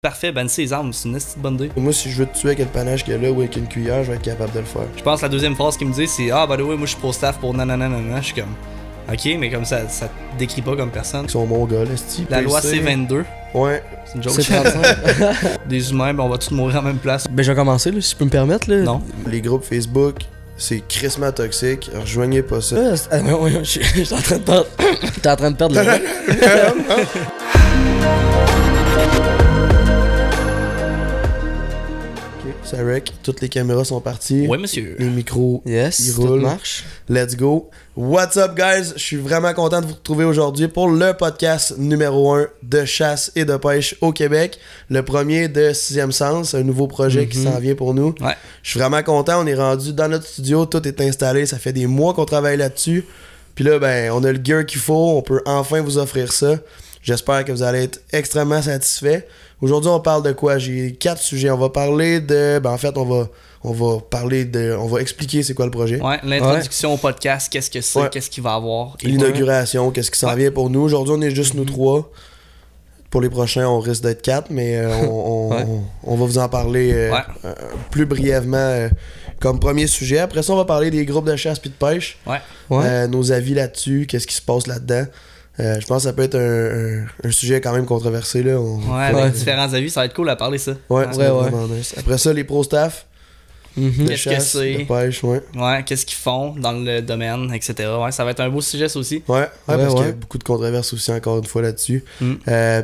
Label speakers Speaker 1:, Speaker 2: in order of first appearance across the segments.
Speaker 1: Parfait, ben ses armes, c'est une petite bonne idée.
Speaker 2: Moi, si je veux te tuer avec le panache qu'il y a là ou avec une cuillère, je vais être capable de le faire.
Speaker 1: Je pense que la deuxième phrase qu'il me dit, c'est ah, by the way, moi je suis pro staff pour nanana. Je suis comme, ok, mais comme ça te décrit pas comme personne.
Speaker 2: Ils sont mongols, esti.
Speaker 1: La loi C22.
Speaker 2: Ouais.
Speaker 1: C'est une joke.
Speaker 3: C'est 35.
Speaker 1: Des humains, ben on va tous mourir en même place.
Speaker 3: Ben, je vais commencer, là, si je peux me permettre. Là.
Speaker 1: Non.
Speaker 2: Les groupes Facebook, c'est crissement toxique. Rejoignez pas ça.
Speaker 3: Je suis en train de perdre. T'es en train de perdre le voix.
Speaker 2: Ça rec, toutes les caméras sont parties.
Speaker 1: Oui, monsieur.
Speaker 2: Les micros,
Speaker 3: Yes,
Speaker 2: ils
Speaker 3: tout
Speaker 2: roulent.
Speaker 3: marche.
Speaker 2: Let's go. What's up, guys? Je suis vraiment content de vous retrouver aujourd'hui pour le podcast numéro 1 de chasse et de pêche au Québec. Le premier de Sixième Sens, un nouveau projet qui s'en vient pour nous.
Speaker 1: Ouais.
Speaker 2: Je suis vraiment content. On est rendu dans notre studio. Tout est installé. Ça fait des mois qu'on travaille là-dessus. Puis là, ben, on a le gear qu'il faut. On peut enfin vous offrir ça. J'espère que vous allez être extrêmement satisfaits. Aujourd'hui, on parle de quoi? J'ai 4 sujets. On va parler de... Ben, en fait, on va expliquer c'est quoi le projet.
Speaker 1: Ouais, l'introduction au podcast, qu'est-ce que c'est, qu'est-ce qu'il va avoir.
Speaker 2: L'inauguration, qu'est-ce qui s'en vient pour nous. Aujourd'hui, on est juste nous 3. Pour les prochains, on risque d'être 4, mais on va vous en parler plus brièvement comme premier sujet. Après ça, on va parler des groupes de chasse puis de pêche.
Speaker 1: Ouais.
Speaker 2: Nos avis là-dessus, qu'est-ce qui se passe là-dedans. Je pense que ça peut être un sujet quand même controversé. Là.
Speaker 1: Avec différents avis, ça va être cool à parler ça.
Speaker 2: Ouais. Vraiment nice. Après ça, les pro-staff. De
Speaker 1: Qu'est-ce
Speaker 2: chasse,
Speaker 1: que c'est?
Speaker 2: de pêche, ouais.
Speaker 1: Ouais, qu'est-ce qu'ils font dans le domaine, etc. Ouais, ça va être un beau sujet ça aussi.
Speaker 2: Ouais, parce qu'il y a beaucoup de controverses aussi encore une fois là-dessus.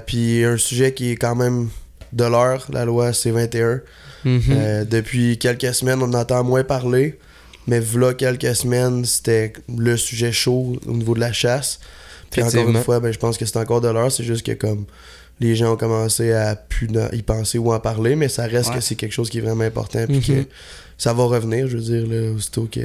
Speaker 2: Puis un sujet qui est quand même de l'heure, la loi C21. Depuis quelques semaines, on en entend moins parler. Mais v'là quelques semaines, c'était le sujet chaud au niveau de la chasse. Puis encore une fois, ben, je pense que c'est encore de l'heure. C'est juste que comme les gens ont commencé à plus y penser ou en parler, mais ça reste que c'est quelque chose qui est vraiment important. Puis que ça va revenir, je veux dire, là, aussitôt que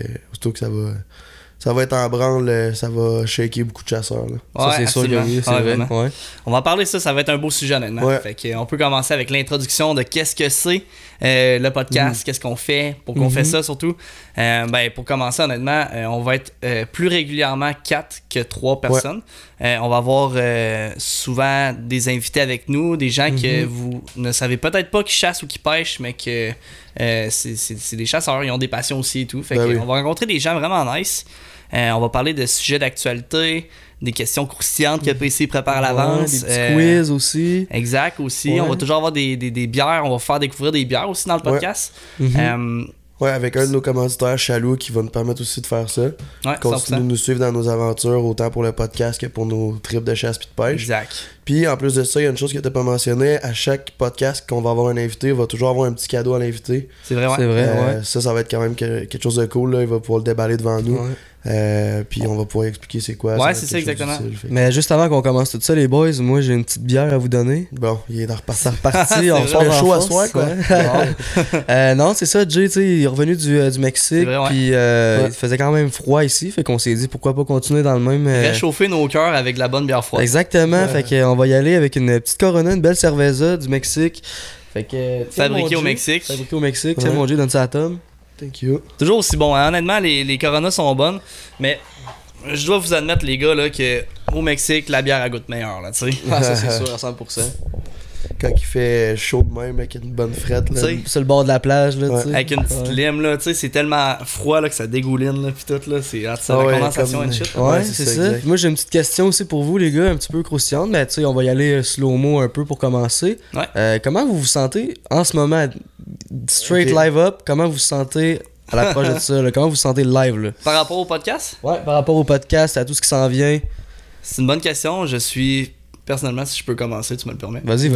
Speaker 2: ça va être en branle, ça va shaker beaucoup de chasseurs. Là.
Speaker 3: Ça, c'est sûr, c'est vrai. Ouais.
Speaker 1: On va en parler ça va être un beau sujet honnêtement. Fait que, on peut commencer avec l'introduction de qu'est-ce que c'est le podcast, qu'est-ce qu'on fait, pourquoi on fait ça surtout. Pour commencer honnêtement, on va être plus régulièrement 4 que 3 personnes. On va avoir souvent des invités avec nous, des gens que vous ne savez peut-être pas qui chassent ou qui pêchent, mais que c'est des chasseurs, ils ont des passions aussi et tout. Fait on va rencontrer des gens vraiment nice. On va parler de sujets d'actualité, des questions croustillantes que PC prépare à l'avance.
Speaker 3: Des petits quiz aussi.
Speaker 1: Exact, aussi. On va toujours avoir des bières. On va faire découvrir des bières aussi dans le podcast.
Speaker 2: Avec un de nos commanditaires, Chaloux, qui va nous permettre aussi de faire ça. Continuer de nous suivre dans nos aventures, autant pour le podcast que pour nos trips de chasse et de pêche.
Speaker 1: Exact.
Speaker 2: Puis en plus de ça, il y a une chose que tu n'as pas mentionné. À chaque podcast qu'on va avoir un invité, on va toujours avoir un petit cadeau à l'invité.
Speaker 1: C'est vrai,
Speaker 3: C'est vrai,
Speaker 2: Ça va être quand même quelque chose de cool. Là. Il va pouvoir le déballer devant nous. Puis on va pouvoir expliquer c'est quoi.
Speaker 1: C'est ça exactement.
Speaker 3: Mais juste avant qu'on commence tout ça, les boys, moi j'ai une petite bière à vous donner.
Speaker 2: Bon, il est reparti.
Speaker 3: C'est reparti, on sort
Speaker 2: le show à
Speaker 3: soir,
Speaker 2: quoi.
Speaker 3: Non, c'est ça, Jay, tu sais, il est revenu du Mexique, puis il faisait quand même froid ici, fait qu'on s'est dit pourquoi pas continuer dans le même.
Speaker 1: Réchauffer nos cœurs avec de la bonne bière froide.
Speaker 3: Exactement, fait qu'on va y aller avec une petite Corona, une belle cerveza du Mexique. Fait que.
Speaker 1: Fabriqué au Mexique.
Speaker 3: Fabriqué au Mexique, tiens mon Dieu, donne ça à Tom.
Speaker 2: Thank you.
Speaker 1: Toujours aussi bon, hein? Honnêtement, les Coronas sont bonnes, mais je dois vous admettre, les gars, là, que au Mexique, la bière a goûte meilleure, là, tu sais.
Speaker 3: Ça, c'est sûr, à 100%.
Speaker 2: Quand il fait chaud de même, avec une bonne frette, là.
Speaker 3: Sur le bord de la plage, là, tu sais.
Speaker 1: Avec une petite lime, là, tu sais, c'est tellement froid, là, que ça dégouline, là, pis tout, là, c'est la condensation et shit.
Speaker 3: Ouais, c'est ça. Exact. Moi, j'ai une petite question aussi pour vous, les gars, un petit peu croustillante, mais tu sais, on va y aller slow-mo un peu pour commencer. Comment vous vous sentez en ce moment, straight live up, comment vous vous sentez à l'approche de ça, là? Comment vous vous sentez live, là?
Speaker 1: Par rapport au podcast?
Speaker 3: Ouais, par rapport au podcast, à tout ce qui s'en vient.
Speaker 1: C'est une bonne question. Je suis, personnellement, si je peux commencer, tu me le permets.
Speaker 3: Vas-y.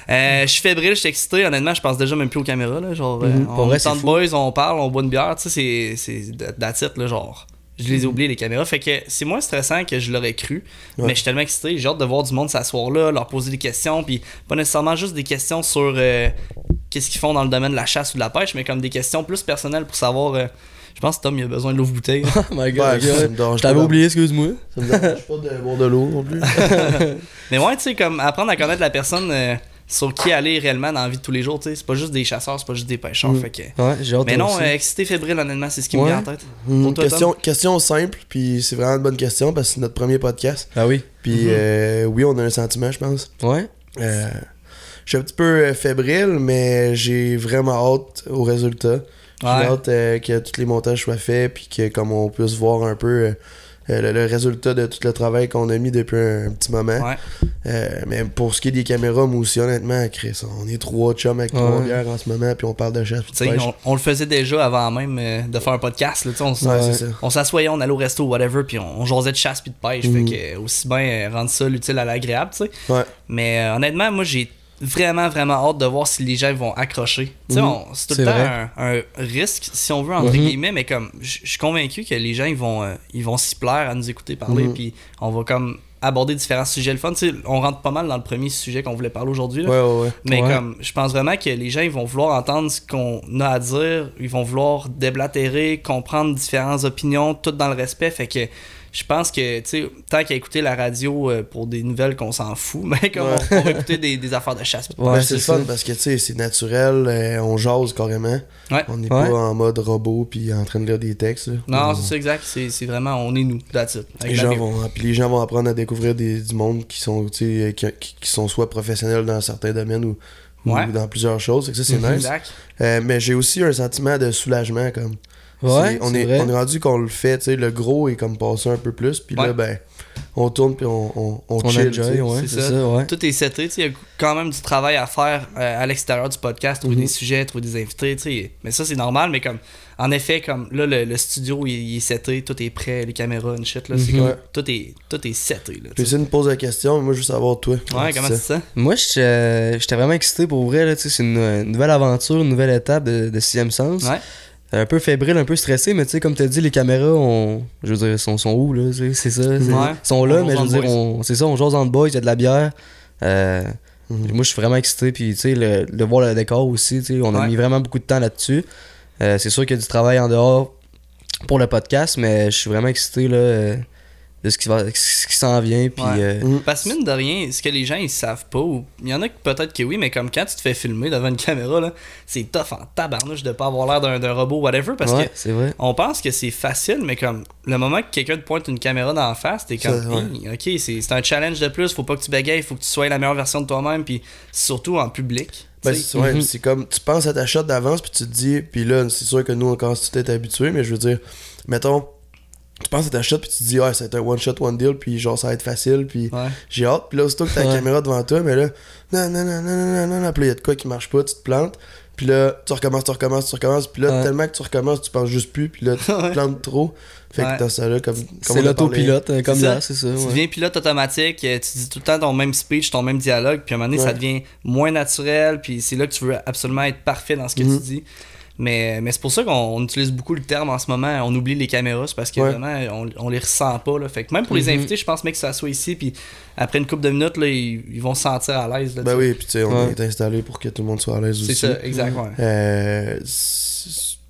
Speaker 1: Je suis fébrile, je suis excité. Honnêtement, je pense déjà même plus aux caméras, là. Genre, on est tant de boys, on parle, on boit une bière. Tu sais, c'est that's it, là, genre. Je les ai oubliés, les caméras. Fait que c'est moins stressant que je l'aurais cru. Mais je suis tellement excité. J'ai hâte de voir du monde s'asseoir là, leur poser des questions. Puis pas nécessairement juste des questions sur qu'est-ce qu'ils font dans le domaine de la chasse ou de la pêche, mais comme des questions plus personnelles pour savoir. Je pense que Tom, il a besoin de l'ouvre-bouteille.
Speaker 3: Oh my god, je t'avais oublié, excuse-moi.
Speaker 2: Ça me dérange pas de boire de l'eau non plus.
Speaker 1: Mais ouais, tu sais, comme apprendre à connaître la personne sur qui aller réellement dans la vie de tous les jours, tu sais. C'est pas juste des chasseurs, c'est pas juste des pêcheurs. Fait que...
Speaker 3: Ouais, j'ai hâte.
Speaker 1: Mais non, excité, fébrile, honnêtement, c'est ce qui me vient en tête. Pour toi,
Speaker 2: question simple, puis c'est vraiment une bonne question parce que c'est notre premier podcast.
Speaker 3: Ah oui.
Speaker 2: Puis oui, on a un sentiment, je pense.
Speaker 3: Ouais.
Speaker 2: Je suis un petit peu fébrile, mais j'ai vraiment hâte au résultat. J'ai hâte que tous les montages soient faits, puis que comme on puisse voir un peu le résultat de tout le travail qu'on a mis depuis un petit moment. Mais pour ce qui est des caméras, moi aussi, honnêtement, Chris, on est 3 chums avec 3 bières en ce moment, puis on parle de chasse.
Speaker 1: On le faisait déjà avant même de faire un podcast. Là, on s'assoyait, on allait au resto, whatever, puis on jasait de chasse puis de pêche. Fait que aussi bien rendre ça l'utile à l'agréable. Mais honnêtement, moi, j'ai vraiment hâte de voir si les gens vont accrocher. C'est tout le temps un risque, si on veut, entre guillemets, mais comme je suis convaincu que les gens ils vont s'y plaire à nous écouter parler, puis on va comme aborder différents sujets le fun. On rentre pas mal dans le premier sujet qu'on voulait parler aujourd'hui. Mais comme je pense vraiment que les gens ils vont vouloir entendre ce qu'on a à dire, ils vont vouloir déblatérer, comprendre différentes opinions, tout dans le respect. Fait que je pense que, tu sais, tant qu'à écouter la radio pour des nouvelles qu'on s'en fout, mais comme on va écouter des affaires de chasse.
Speaker 2: C'est le fun parce que, tu sais, c'est naturel, on jase carrément. On n'est pas en mode robot puis en train de lire des textes. Là.
Speaker 1: Non, c'est ça, exact. C'est vraiment, on est nous, that's it.
Speaker 2: Les gens vont apprendre à découvrir du monde qui sont, tu sais, qui sont soit professionnels dans certains domaines ou dans plusieurs choses. Ça, c'est nice. Mais j'ai aussi un sentiment de soulagement, comme... on est rendu qu'on le fait, tu sais, le gros est comme passé un peu plus, puis là, ben, on tourne puis on chill.
Speaker 1: C'est ça. Tout est seté, tu sais, il y a quand même du travail à faire à l'extérieur du podcast, trouver des sujets, trouver des invités, tu sais. Mais ça, c'est normal, mais comme, en effet, comme là, le studio, il est seté, tout est prêt, les caméras, une shit, là, c'est comme, tout est seté, là.
Speaker 2: Puis, si tu me poses la question, moi, je veux savoir, toi.
Speaker 1: Comment c'est ça?
Speaker 3: Moi, j'étais vraiment excité pour vrai, là, tu sais, c'est une nouvelle aventure, une nouvelle étape de Sixième Sens. Un peu fébrile, un peu stressé, mais tu sais, comme tu as dit, les caméras, je veux dire, sont où, là, c'est ça. Ils sont là, mais je veux dire, c'est ça, on jase en boys, il y a de la bière. Moi, je suis vraiment excité, puis tu sais, de voir le décor aussi, tu sais, on a mis vraiment beaucoup de temps là-dessus. C'est sûr qu'il y a du travail en dehors pour le podcast, mais je suis vraiment excité, là, de ce qui s'en vient. Puis,
Speaker 1: parce que mine de rien, ce que les gens ils savent pas, ou il y en a peut-être que oui, mais comme quand tu te fais filmer devant une caméra, là, c'est tough en tabarnouche de pas avoir l'air d'un robot, whatever, parce que on pense que c'est facile, mais comme le moment que quelqu'un te pointe une caméra dans la face, t'es comme ok, c'est un challenge de plus, faut pas que tu bégayes, faut que tu sois la meilleure version de toi-même, puis surtout en public.
Speaker 2: C'est comme tu penses à ta shot d'avance, puis tu te dis, puis là, c'est sûr que nous, encore si tu t'es habitué, mais je veux dire, mettons, tu penses à ta shot puis tu te dis c'est un one shot one deal puis genre ça va être facile puis j'ai hâte, puis là aussitôt que t'as la caméra devant toi, mais là non, puis là il y a de quoi qui marche pas, tu te plantes, puis là tu recommences, puis là tellement que tu recommences tu penses juste plus, puis là tu te plantes trop, fait que t'as ça là comme
Speaker 3: c'est l'autopilote comme là, c'est ça.
Speaker 1: Tu deviens pilote automatique, tu dis tout le temps ton même speech, ton même dialogue, puis à un moment donné ça devient moins naturel, puis c'est là que tu veux absolument être parfait dans ce que tu dis. Mais c'est pour ça qu'on utilise beaucoup le terme en ce moment. On oublie les caméras, c'est parce que vraiment on les ressent pas, là. Fait que même pour les invités, je pense que ça soit ici, puis après une couple de minutes là, ils vont se sentir à l'aise là,
Speaker 2: ben oui, puis tu sais, on est installé pour que tout le monde soit à l'aise aussi.
Speaker 1: C'est ça, exactement.
Speaker 2: Tu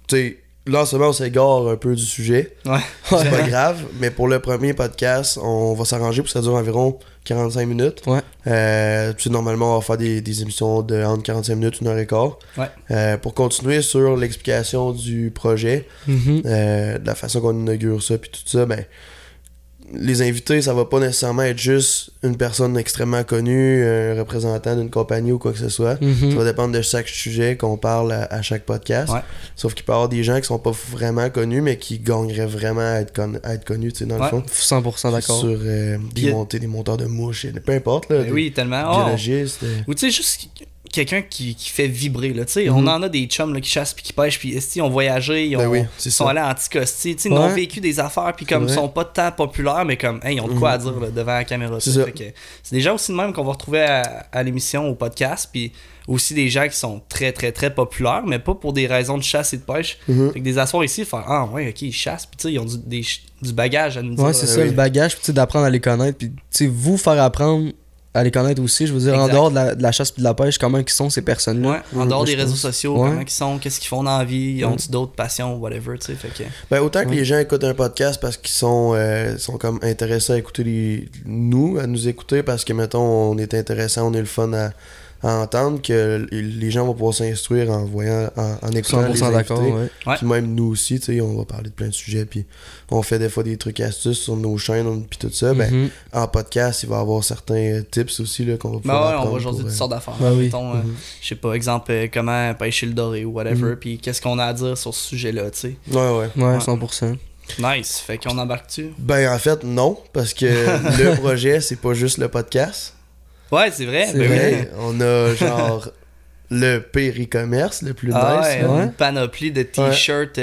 Speaker 2: sais, là en ce moment on s'égare un peu du sujet. C'est pas grave, mais pour le premier podcast on va s'arranger pour que ça dure environ 45 minutes. Puis normalement on va faire des émissions de entre 45 minutes, 1h15. Pour continuer sur l'explication du projet, de la façon qu'on inaugure ça, puis tout ça, ben les invités, ça va pas nécessairement être juste une personne extrêmement connue, un représentant d'une compagnie ou quoi que ce soit. Ça va dépendre de chaque sujet qu'on parle à chaque podcast. Sauf qu'il peut y avoir des gens qui sont pas vraiment connus, mais qui gagneraient vraiment à être connus, tu sais, dans le fond.
Speaker 3: 100% d'accord.
Speaker 2: Sur des monteurs de mouches, peu importe. Là,
Speaker 1: oui, tellement.
Speaker 2: Biologistes.
Speaker 1: Ou tu sais, juste quelqu'un qui fait vibrer, là, tu sais, on en a des chums là, qui chassent puis qui pêchent, puis ils ont voyagé, ils sont allés à Anticosti, tu sais, ils ont vécu des affaires, puis comme ils sont pas tant populaires, mais comme, ils ont de quoi à dire là, devant la caméra. C'est des gens aussi de même qu'on va retrouver à l'émission, au podcast, puis aussi des gens qui sont très très très populaires, mais pas pour des raisons de chasse et de pêche. Fait que des asseoirs ici, faire ils chassent, puis tu sais, ils ont du bagage à nous dire.
Speaker 3: C'est ça, le bagage, puis d'apprendre à les connaître, puis tu sais, vous faire apprendre à les connaître aussi, je veux dire, en dehors de la chasse et de la pêche, comment ils sont ces personnes-là.
Speaker 1: En dehors des réseaux sociaux, comment ils sont, qu'est-ce qu'ils font dans la vie, ils ont-ils d'autres passions, whatever, tu sais, fait que...
Speaker 2: Ben, autant que les gens écoutent un podcast parce qu'ils sont comme intéressés à écouter à nous écouter parce que, mettons, on est intéressant, on est le fun entendre que les gens vont pouvoir s'instruire en voyant, en écoutant les
Speaker 3: 100% d'accord,
Speaker 2: invités.
Speaker 3: ouais.
Speaker 2: Puis même nous aussi, tu sais, on va parler de plein de sujets, puis on fait des fois des trucs astuces sur nos chaînes, puis tout ça. Ben, en podcast, il va y avoir certains tips aussi là, qu'on va pouvoir apprendre.
Speaker 1: On va jaser toutes sortes d'affaires.
Speaker 3: Oui.
Speaker 1: Je sais pas, exemple, comment pêcher le doré ou whatever, puis qu'est-ce qu'on a à dire sur ce sujet-là, tu sais.
Speaker 2: Ouais,
Speaker 3: 100%.
Speaker 1: Nice, fait qu'on embarque-tu?
Speaker 2: Ben, en fait, non, parce que le projet, c'est pas juste le podcast.
Speaker 1: Ouais, c'est vrai.
Speaker 3: C'est vrai.
Speaker 2: Oui, on a genre le pire e-commerce, le plus nice.
Speaker 1: Une panoplie de t-shirts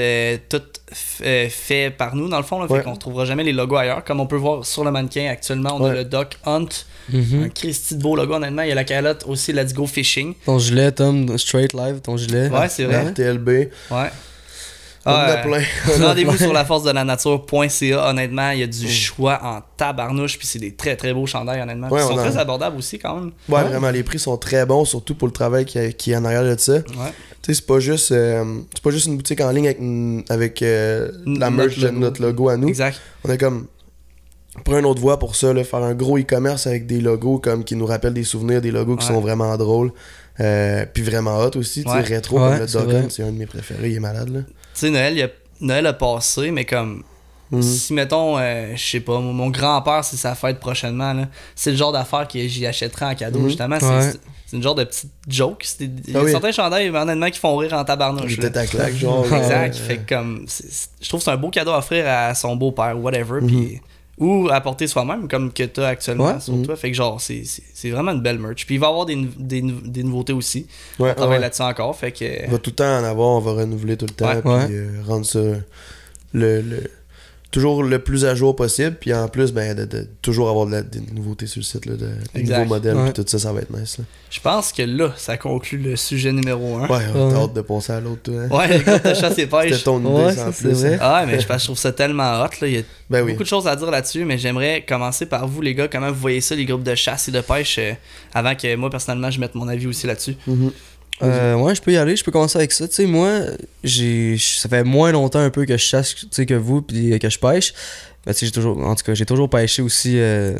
Speaker 1: tout fait par nous, dans le fond. Là, fait qu'on retrouvera jamais les logos ailleurs. Comme on peut voir sur le mannequin actuellement, on a le Duck Hunt. Un Christy de beau logo, honnêtement. Il y a la calotte aussi, Let's Go Fishing.
Speaker 3: Ton gilet, Tom, Straight Live, ton gilet.
Speaker 1: Ouais, c'est vrai.
Speaker 2: TLB.
Speaker 1: Ouais.
Speaker 2: On a plein.
Speaker 1: Rendez-vous sur laforcedelanature.ca. Honnêtement, il y a du choix en tabarnouche, puis c'est des très très beaux chandails, honnêtement. Ils sont très abordables aussi, quand même.
Speaker 2: Ouais, vraiment, les prix sont très bons, surtout pour le travail qui est en arrière de ça.
Speaker 1: Ouais.
Speaker 2: Tu sais, c'est pas juste une boutique en ligne avec la merch de notre logo à nous.
Speaker 1: Exact.
Speaker 2: On est comme pour une autre voie pour ça, là, faire un gros e-commerce avec des logos comme qui nous rappellent des souvenirs, des logos qui sont vraiment drôles. Puis vraiment hot aussi, tu sais, rétro comme le Doggon, c'est un de mes préférés, il est malade là.
Speaker 1: Tu sais, Noël a passé, mais comme si mettons, je sais pas, mon grand-père, c'est sa fête prochainement, là, c'est le genre d'affaire que j'y achèterais en cadeau, justement. C'est une genre de petite joke. Il y a certains chandails, honnêtement, qui font rire en tabarnouche.
Speaker 2: Il était à claque, genre.
Speaker 1: Exact. Fait que comme, je trouve que c'est un beau cadeau à offrir à son beau-père, whatever. Puis ou apporter soi-même, comme que t'as actuellement sur toi. Fait que genre, c'est vraiment une belle merch. Puis il va y avoir des nouveautés aussi. On travaille là-dessus encore. Fait que...
Speaker 2: On va tout le temps en avoir, on va renouveler tout le temps. Puis rendre ça toujours le plus à jour possible. Puis en plus, ben, de toujours avoir des nouveautés sur le site, là, des nouveaux modèles. Puis tout ça, ça va être nice. Là.
Speaker 1: Je pense que là, ça conclut le sujet numéro 1.
Speaker 2: Ouais, on a hâte de passer à l'autre. Hein.
Speaker 1: Ouais, les gars de chasse et pêche.
Speaker 2: C'était ton idée, en plus.
Speaker 1: Ah, mais je trouve ça tellement hot. Là. Il y a beaucoup de choses à dire là-dessus, mais j'aimerais commencer par vous, les gars. Comment vous voyez ça, les groupes de chasse et de pêche, avant que moi, personnellement, je mette mon avis aussi là-dessus.
Speaker 3: Ouais, je peux y aller, je peux commencer avec ça. Tu sais, moi, ça fait moins longtemps un peu que je chasse que vous puis que je pêche. Mais tu sais, j'ai toujours pêché aussi, tu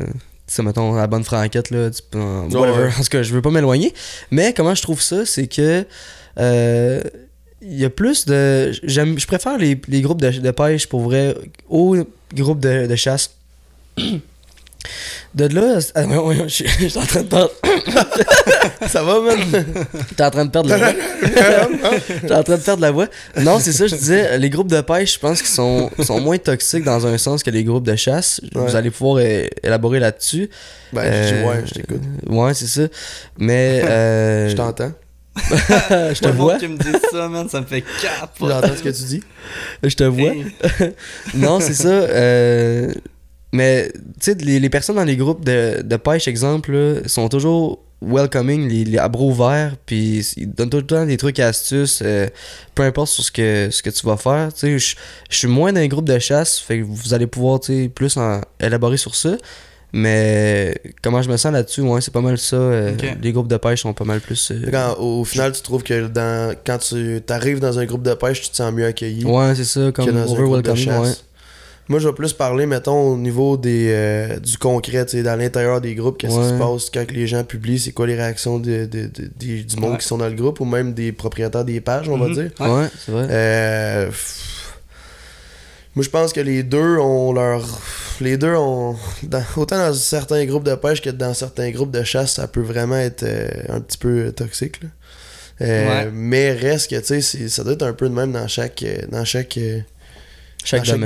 Speaker 3: sais, mettons, à la bonne franquette, là, whatever. En tout cas, je veux pas m'éloigner. Mais comment je trouve ça, c'est que il y a plus de... Je préfère les groupes de pêche, pour vrai, aux groupes de chasse. De là, je suis en train de perdre.
Speaker 2: Ça va, man?
Speaker 3: T'es en train de perdre la voix. T'es en train de perdre la voix. Non, c'est ça, je disais, les groupes de pêche, je pense qu'ils sont moins toxiques dans un sens que les groupes de chasse. Vous allez pouvoir élaborer là-dessus.
Speaker 2: Ben, je t'écoute.
Speaker 3: Ouais, c'est ça. Mais.
Speaker 2: Je t'entends.
Speaker 3: Je te vois.
Speaker 1: Tu me dis ça, man, ça me fait capoter.
Speaker 2: J'entends ce que tu dis.
Speaker 3: Je te vois. Non, c'est ça. Mais, tu sais, les personnes dans les groupes de pêche, exemple, là, sont toujours welcoming, les à bras ouverts, puis ils donnent tout le temps des trucs et astuces, peu importe sur ce que tu vas faire. Tu sais, je suis moins dans les groupes de chasse, fait que vous allez pouvoir, tu sais, plus élaborer sur ça. Mais comment je me sens là-dessus, ouais, c'est pas mal ça. Les groupes de pêche sont pas mal plus.
Speaker 2: Au final, tu trouves que quand tu arrives dans un groupe de pêche, tu te sens mieux accueilli.
Speaker 3: Ouais, c'est ça, comme over-welcoming, ouais.
Speaker 2: Moi, je vais plus parler, mettons, au niveau du concret, tu sais, dans l'intérieur des groupes, qu'est-ce qui se passe quand les gens publient, c'est quoi les réactions du monde qui sont dans le groupe, ou même des propriétaires des pages, on va dire.
Speaker 3: Ouais, c'est vrai.
Speaker 2: Moi, je pense que les deux ont autant dans certains groupes de pêche que dans certains groupes de chasse, ça peut vraiment être un petit peu toxique, là. Mais reste que, tu sais, ça doit être un peu de même dans chaque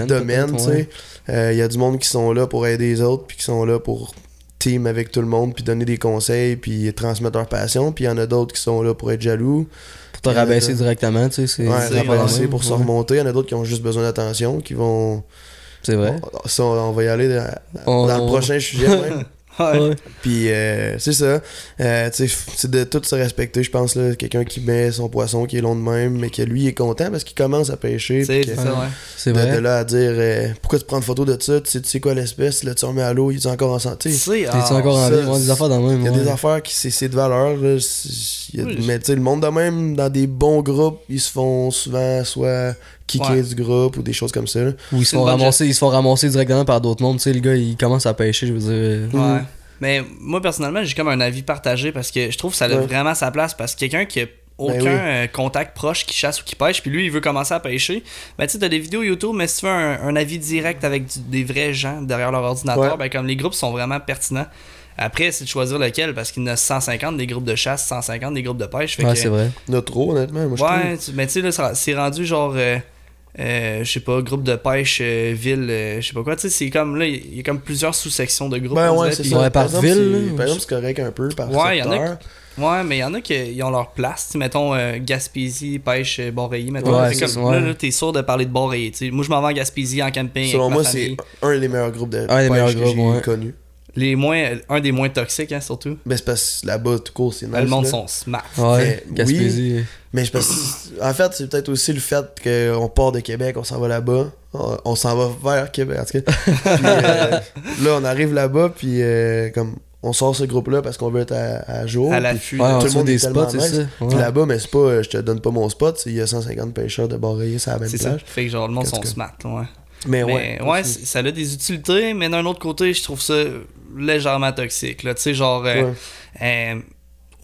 Speaker 2: domaine, tu sais. Il y a du monde qui sont là pour aider les autres, puis qui sont là pour team avec tout le monde, puis donner des conseils, puis transmettre leur passion. Puis il y en a d'autres qui sont là pour être jaloux.
Speaker 3: Pour te rabaisser directement, tu sais.
Speaker 2: Rabaisser pour se remonter. Il y en a d'autres qui ont juste besoin d'attention, qui vont...
Speaker 3: C'est vrai.
Speaker 2: On va y aller dans le prochain sujet, même. Puis c'est ça, c'est de tout se respecter, je pense, là, quelqu'un qui met son poisson qui est long de même, mais que lui est content parce qu'il commence à pêcher.
Speaker 1: C'est ça, ouais.
Speaker 2: C'est vrai. De là à dire pourquoi tu prends une photo de ça, tu sais quoi l'espèce, là tu remets à l'eau, il est encore en santé.
Speaker 3: Il est encore en vie, des affaires dans le même.
Speaker 2: Il y a des affaires qui c'est de valeur, là, mais tu sais, le monde de même, dans des bons groupes, ils se font souvent soit kicker du groupe ou des choses comme ça. Là.
Speaker 3: Ou ils se font ramasser directement par d'autres mondes. Tu sais, le gars, il commence à pêcher, je veux dire.
Speaker 1: Mais moi, personnellement, j'ai comme un avis partagé parce que je trouve que ça a vraiment sa place. Parce que quelqu'un qui a aucun contact proche qui chasse ou qui pêche, puis lui, il veut commencer à pêcher, ben tu sais, t'as des vidéos YouTube, mais si tu veux un avis direct avec des vrais gens derrière leur ordinateur, ben comme les groupes sont vraiment pertinents. Après, c'est de choisir lequel, parce qu'il y en a 150 des groupes de chasse, 150 des groupes de pêche.
Speaker 3: Ouais, c'est vrai.
Speaker 2: Il y en a trop, honnêtement. Moi,
Speaker 1: mais tu sais, là, c'est rendu genre... je sais pas, groupe de pêche, ville, je sais pas quoi, tu sais, c'est comme là, il y a comme plusieurs sous-sections de groupes.
Speaker 2: Ben ouais, c'est ça.
Speaker 3: Par ville.
Speaker 2: Par exemple, c'est correct un peu, par
Speaker 1: ouais,
Speaker 2: secteur.
Speaker 1: Mais il y en a qui ont leur place, t'sais, mettons Gaspésie, pêche, Bon-Rayé, mettons.
Speaker 3: Ouais,
Speaker 1: comme, là, t'es sûr de parler de Bon-Rayé, t'sais. Moi, je m'en vais en Gaspésie, en camping.
Speaker 2: Selon moi, c'est un des meilleurs groupes de
Speaker 3: pêche
Speaker 2: que j'ai connus.
Speaker 1: Un des moins toxiques, hein, surtout.
Speaker 2: Ben, c'est parce que là-bas, tout court, c'est nice.
Speaker 1: Le monde sont smart.
Speaker 3: Ouais, Gaspésie.
Speaker 2: Oui, mais en fait, c'est peut-être aussi le fait qu'on part de Québec, on s'en va là-bas. On s'en va vers Québec, en tout cas. Puis, là, on arrive là-bas, puis comme on sort ce groupe-là parce qu'on veut être à jour.
Speaker 1: À l'affût.
Speaker 3: Ouais,
Speaker 2: tout le monde
Speaker 3: des
Speaker 2: est
Speaker 3: spots,
Speaker 2: tellement
Speaker 3: c'est
Speaker 2: nice.
Speaker 3: ça.
Speaker 2: Puis là-bas, mais c'est pas, je te donne pas mon spot, il y a 150 pêcheurs de Bon-Rayé sur la même
Speaker 1: c'est
Speaker 2: plage.
Speaker 1: Ça. Fait que genre, le monde sont smart, ouais.
Speaker 2: Mais
Speaker 1: ça a des utilités, mais d'un autre côté, je trouve ça légèrement toxique. Tu sais, genre,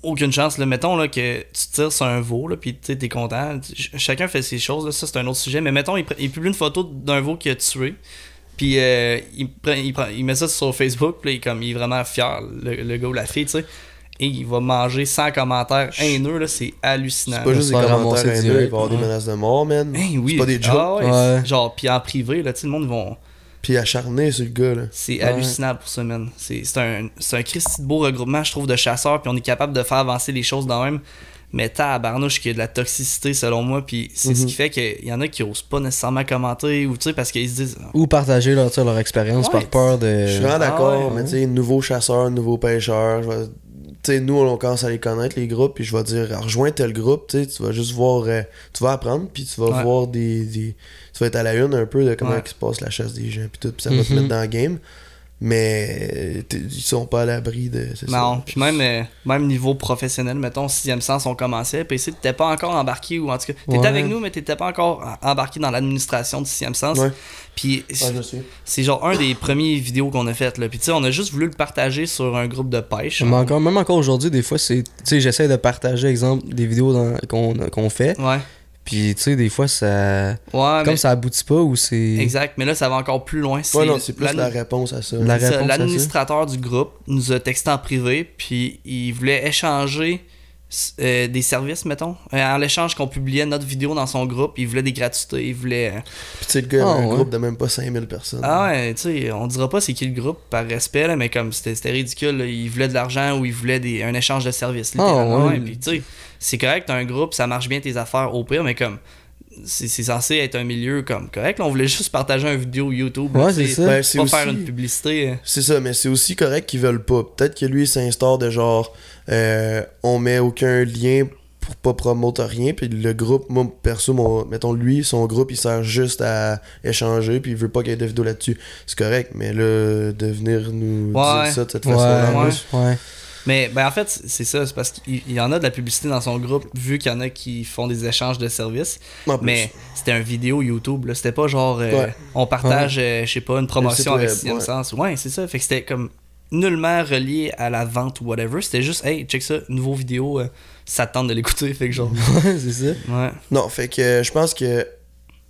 Speaker 1: aucune chance. Là, mettons là, que tu tires sur un veau, puis tu t'es content. Chacun fait ses choses, là, ça c'est un autre sujet. Mais mettons, il publie une photo d'un veau qu'il a tué. Puis il met ça sur Facebook, puis il est vraiment fier, le gars ou la fille, tu sais. Et il va manger 100 commentaires haineux, là, c'est hallucinant.
Speaker 2: C'est pas juste des commentaires haineux, il va y avoir des menaces de mort, man.
Speaker 1: Oui.
Speaker 2: C'est pas des jokes.
Speaker 1: Ouais. Genre, puis en privé, là, tu sais, le monde vont...
Speaker 2: Puis acharné sur le gars, là.
Speaker 1: C'est hallucinant pour ça, man. C'est un Christy de beau regroupement, je trouve, de chasseurs, puis on est capable de faire avancer les choses dans même. Mais tabarnouche qu'il y a de la toxicité, selon moi, puis c'est ce qui fait qu'il y en a qui osent pas nécessairement commenter, ou tu sais, parce qu'ils se disent...
Speaker 3: Ou partager leur expérience par peur de...
Speaker 2: Je suis vraiment d'accord, mais tu sais, nouveau chasseur, nouveau pêcheur, tu sais, nous, on commence à les connaître, les groupes, puis je vais dire, rejoins tel groupe, tu sais, tu vas juste voir, tu vas apprendre, puis tu vas voir tu vas être à la une un peu de comment il se passe la chasse des gens, puis tout, puis ça va te mettre dans le game. Mais ils sont pas à l'abri de...
Speaker 1: Non, puis même niveau professionnel, mettons, 6e sens, on commençait, puis tu t'étais pas encore embarqué, ou en tout cas, t'étais avec nous, mais t'étais pas encore embarqué dans l'administration du 6e sens.
Speaker 2: Ouais.
Speaker 1: Puis c'est genre un des premiers vidéos qu'on a fait, là. Puis tu sais, on a juste voulu le partager sur un groupe de pêche.
Speaker 3: Mais même encore aujourd'hui, des fois, c'est... Tu sais, j'essaie de partager, exemple, des vidéos qu'on fait.
Speaker 1: Ouais.
Speaker 3: Puis, tu sais, des fois, ça... comme ça aboutit pas ou c'est...
Speaker 1: Exact, mais là, ça va encore plus loin.
Speaker 2: C'est plus la réponse à ça.
Speaker 1: L'administrateur du groupe nous a texté en privé, puis il voulait échanger des services, mettons. En l'échange qu'on publiait notre vidéo dans son groupe, il voulait des gratuités, il voulait...
Speaker 2: Puis tu sais, le gars avait un groupe de même pas 5000 personnes.
Speaker 1: Ah ouais, tu sais, on dira pas c'est qui le groupe par respect, là, mais comme c'était ridicule, là, il voulait de l'argent ou il voulait un échange de services, littéralement. Puis tu sais, c'est correct, t'as un groupe, ça marche bien tes affaires au pire, mais comme... C'est censé être un milieu comme correct. Là, on voulait juste partager une vidéo YouTube.
Speaker 3: Ouais, c'est ça.
Speaker 2: Ben,
Speaker 1: pas faire une publicité.
Speaker 2: C'est ça, mais c'est aussi correct qu'ils veulent pas. Peut-être que lui, il s'instaure de genre on met aucun lien pour pas promouvoir rien. Puis le groupe, moi perso, mettons lui, son groupe, il sert juste à échanger. Puis il veut pas qu'il y ait de vidéos là-dessus. C'est correct, mais là, de venir nous dire ça de cette façon-là.
Speaker 3: Ouais.
Speaker 1: Mais ben en fait, c'est ça, c'est parce qu'il y en a de la publicité dans son groupe, vu qu'il y en a qui font des échanges de services. Mais c'était un vidéo YouTube, là. C'était pas genre on partage, je sais pas, une promotion avec 6e sens. Ouais, c'est ça. Fait que c'était comme nullement relié à la vente ou whatever. C'était juste, hey, check ça, nouveau vidéo, ça te tente de l'écouter. Fait que genre.
Speaker 3: Ouais, c'est ça.
Speaker 1: Ouais.
Speaker 2: Non, fait que je pense que,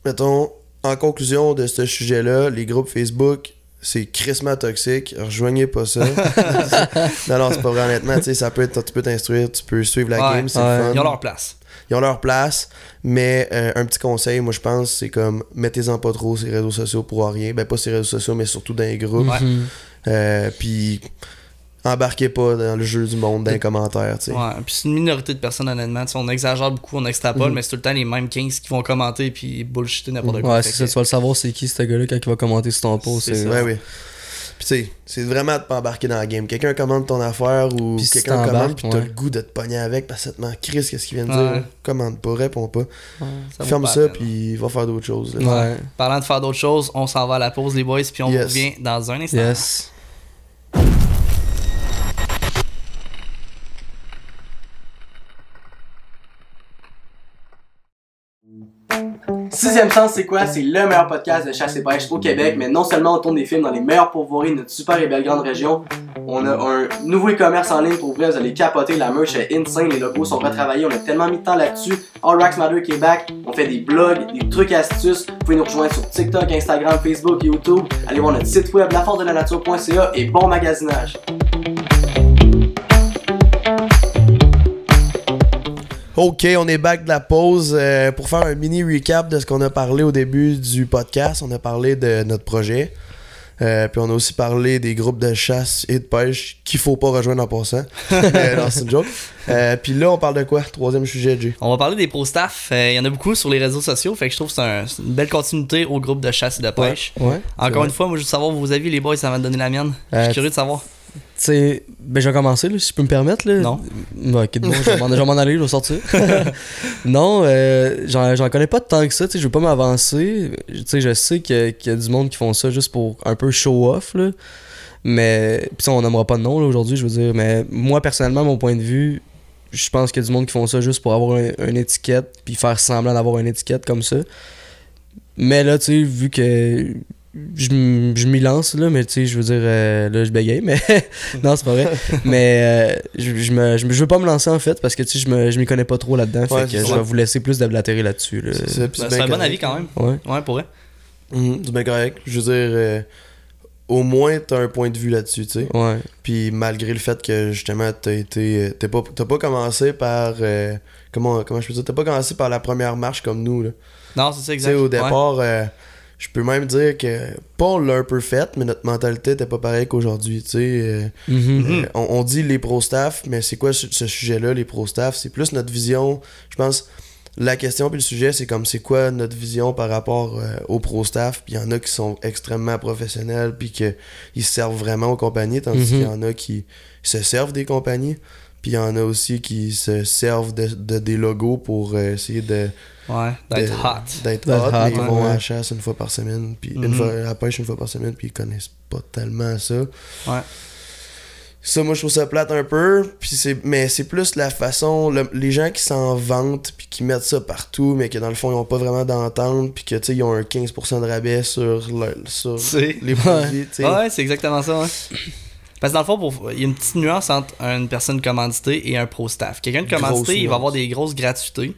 Speaker 2: mettons, en conclusion de ce sujet-là, les groupes Facebook. C'est crissement toxique, rejoignez pas ça. non, c'est pas vrai, honnêtement, tu sais, ça peut être, tu peux t'instruire, tu peux suivre la game, c'est le fun.
Speaker 1: Ils ont leur place.
Speaker 2: Ils ont leur place, mais un petit conseil, moi je pense, c'est comme, mettez-en pas trop ces réseaux sociaux pour rien. Ben pas ces réseaux sociaux, mais surtout dans les groupes. Puis embarquez pas dans le jeu du monde, dans les commentaires, tu sais.
Speaker 1: Ouais, puis c'est une minorité de personnes, honnêtement. T'sais, on exagère beaucoup, on extrapole, mais c'est tout le temps les mêmes 15 qui vont commenter puis bullshiter n'importe quoi.
Speaker 3: Ouais, c'est ça, tu vas le savoir c'est qui ce gars-là quand il va commenter sur ton post.
Speaker 1: C'est ça.
Speaker 2: Ouais, oui. Puis tu sais, c'est vraiment de pas embarquer dans la game. Quelqu'un commande ton affaire ou pis quelqu'un commande puis t'as le goût de te pogner avec parce que ça te manque Chris, qu'est-ce qu'il vient de dire? Commande pas, réponds pas. Ferme ça puis va faire d'autres choses.
Speaker 3: Ouais.
Speaker 1: Parlant de faire d'autres choses, on s'en va à la pause les boys puis on revient dans un instant.
Speaker 3: Yes.
Speaker 4: 6e sens, c'est quoi? C'est le meilleur podcast de chasse et pêche au Québec, mais non sellement on tourne des films dans les meilleurs pourvoiries de notre super et belle grande région,
Speaker 3: On a un nouveau e-commerce en ligne pour vrai, vous allez capoter, la merch est insane, les logos sont retravaillés, on a tellement mis de temps là-dessus. All Racks Matter Québec, on fait des blogs, des trucs astuces. Vous pouvez nous rejoindre sur TikTok, Instagram, Facebook, YouTube. Allez voir notre site web laforcedelanature.ca et bon magasinage.
Speaker 2: Ok, on est back de la pause pour faire un mini recap de ce qu'on a parlé au début du podcast. On a parlé de notre projet. Puis on a aussi parlé des groupes de chasse et de pêche qu'il faut pas rejoindre en passant. Non, c'est une joke. Puis là, on parle de quoi? Troisième sujet, Jay.
Speaker 1: On va parler des pro staff. Il y en a beaucoup sur les réseaux sociaux. Fait que je trouve que c'est une belle continuité au groupe de chasse et de pêche.
Speaker 3: Ouais,
Speaker 1: encore une fois, moi je veux savoir vos avis, les boys, ça va me donner la mienne. Je suis curieux de savoir.
Speaker 3: Ben je vais commencer là, si je peux me permettre là.
Speaker 1: Non.
Speaker 3: Ok, bon, je vais m'en aller, je vais sortir. Non, j'en connais pas tant que ça, tu sais, je veux pas m'avancer. Tu sais, je sais qu'il y a du monde qui font ça juste pour un peu show off là. Mais pis on nommera pas de nom là aujourd'hui, je veux dire, mais moi personnellement, mon point de vue, je pense qu'il y a du monde qui font ça juste pour avoir une étiquette puis faire semblant d'avoir une étiquette comme ça. Mais là, tu sais, vu que je m'y lance là, mais tu sais, je veux dire, là je bégaye, mais non, c'est pas vrai. Mais je veux pas me lancer en fait parce que tu sais, je m'y connais pas trop là-dedans, fait que je vais vous laisser plus déblatérer là-dessus. Là.
Speaker 1: C'est un bon avis quand même. Ouais, pour vrai.
Speaker 2: C'est bien correct. Je veux dire, au moins t'as un point de vue là-dessus, tu sais.
Speaker 3: Ouais.
Speaker 2: Puis malgré le fait que justement t'as pas commencé par comment je peux dire, t'as pas commencé par la première marche comme nous là.
Speaker 1: Non, c'est ça exact.
Speaker 2: Tu sais, au départ. Je peux même dire que, pas on l'a un peu fait, mais notre mentalité était pas pareille qu'aujourd'hui, tu sais. On dit les pro-staff, mais c'est quoi ce sujet-là, les pro-staff? C'est plus notre vision, je pense, la question puis le sujet, c'est comme, c'est quoi notre vision par rapport aux pro-staff? Puis il y en a qui sont extrêmement professionnels, puis qu'ils se servent vraiment aux compagnies, tandis qu'il y en a qui se servent des compagnies. Puis il y en a aussi qui se servent de des logos pour essayer d'être
Speaker 1: hot.
Speaker 2: Mais ils vont à la chasse une fois par semaine, puis à la pêche une fois par semaine, puis ils connaissent pas tellement ça.
Speaker 1: Ouais.
Speaker 2: Ça, moi, je trouve ça plate un peu, mais c'est plus la façon, les gens qui s'en vantent, puis qui mettent ça partout, mais que dans le fond, ils ont pas vraiment d'entente, puis que, tu sais, ils ont un 15% de rabais sur les produits, tu sais.
Speaker 1: Ouais, c'est exactement ça, ouais. Parce que dans le fond, il y a une petite nuance entre une personne commanditée et un pro-staff. Quelqu'un de commandité, il va avoir des grosses gratuités.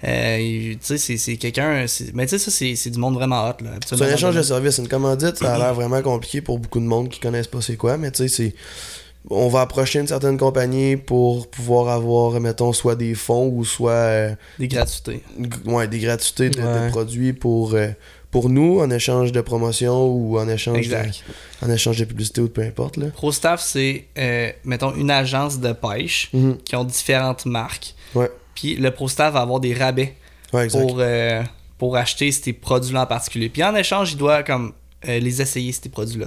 Speaker 1: Tu sais, c'est quelqu'un... Mais tu sais, ça, c'est du monde vraiment hot.
Speaker 2: C'est un échange de services. Une commandite, ça a l'air vraiment compliqué pour beaucoup de monde qui connaissent pas c'est quoi, mais tu sais, on va approcher une certaine compagnie pour pouvoir avoir, mettons, soit des fonds ou soit...
Speaker 1: des gratuités.
Speaker 2: Ouais, des gratuités de produits pour nous, en échange de promotion ou en échange de publicité ou de peu importe. Là.
Speaker 1: ProStaff, c'est, mettons, une agence de pêche qui ont différentes marques.
Speaker 2: Ouais.
Speaker 1: Puis le ProStaff va avoir des rabais pour acheter ces produits-là en particulier. Puis en échange, il doit comme les essayer, ces produits-là.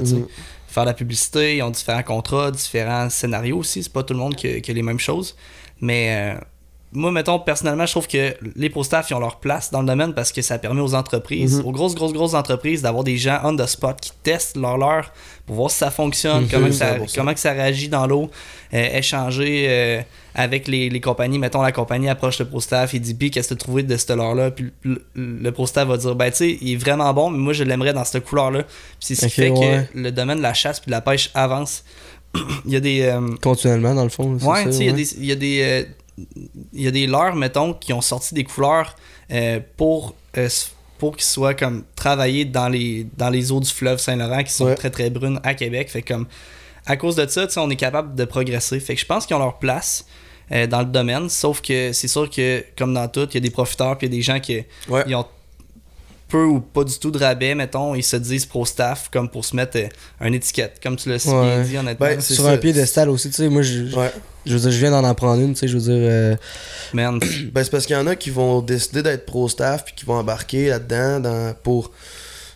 Speaker 1: Faire la publicité, ils ont différents contrats, différents scénarios aussi. C'est pas tout le monde qui a les mêmes choses. Mais... moi, mettons, personnellement, je trouve que les pro-staff, ils ont leur place dans le domaine parce que ça permet aux entreprises, aux grosses entreprises, d'avoir des gens on the spot qui testent leur leurre pour voir si ça fonctionne, comment que ça réagit dans l'eau, échanger avec les compagnies. Mettons, la compagnie approche le pro-staff, il dit « Puis, qu'est-ce que tu as trouvé de ce leurre-là? » Puis le pro-staff va dire « Ben, tu sais, il est vraiment bon, mais moi, je l'aimerais dans cette couleur-là. » Puis c'est ce qui fait que le domaine de la chasse puis de la pêche avance. Il y a des...
Speaker 3: continuellement, dans le fond.
Speaker 1: Ouais, tu sais, il y a des leurres, mettons, qui ont sorti des couleurs pour qu'ils soient comme travaillés dans les eaux du fleuve Saint-Laurent qui sont très très brunes à Québec. Fait comme à cause de ça, on est capable de progresser. Fait que je pense qu'ils ont leur place dans le domaine, sauf que c'est sûr que comme dans tout, il y a des profiteurs puis il y a des gens qui ils ont peu ou pas du tout de rabais, mettons, ils se disent pro-staff comme pour se mettre une étiquette, comme tu l'as si bien dit, honnêtement.
Speaker 3: Ben, sur un piédestal aussi, tu sais, moi, je veux dire, je viens d'en prendre une, tu sais, je veux dire...
Speaker 1: Man.
Speaker 2: Ben, c'est parce qu'il y en a qui vont décider d'être pro-staff puis qui vont embarquer là-dedans pour...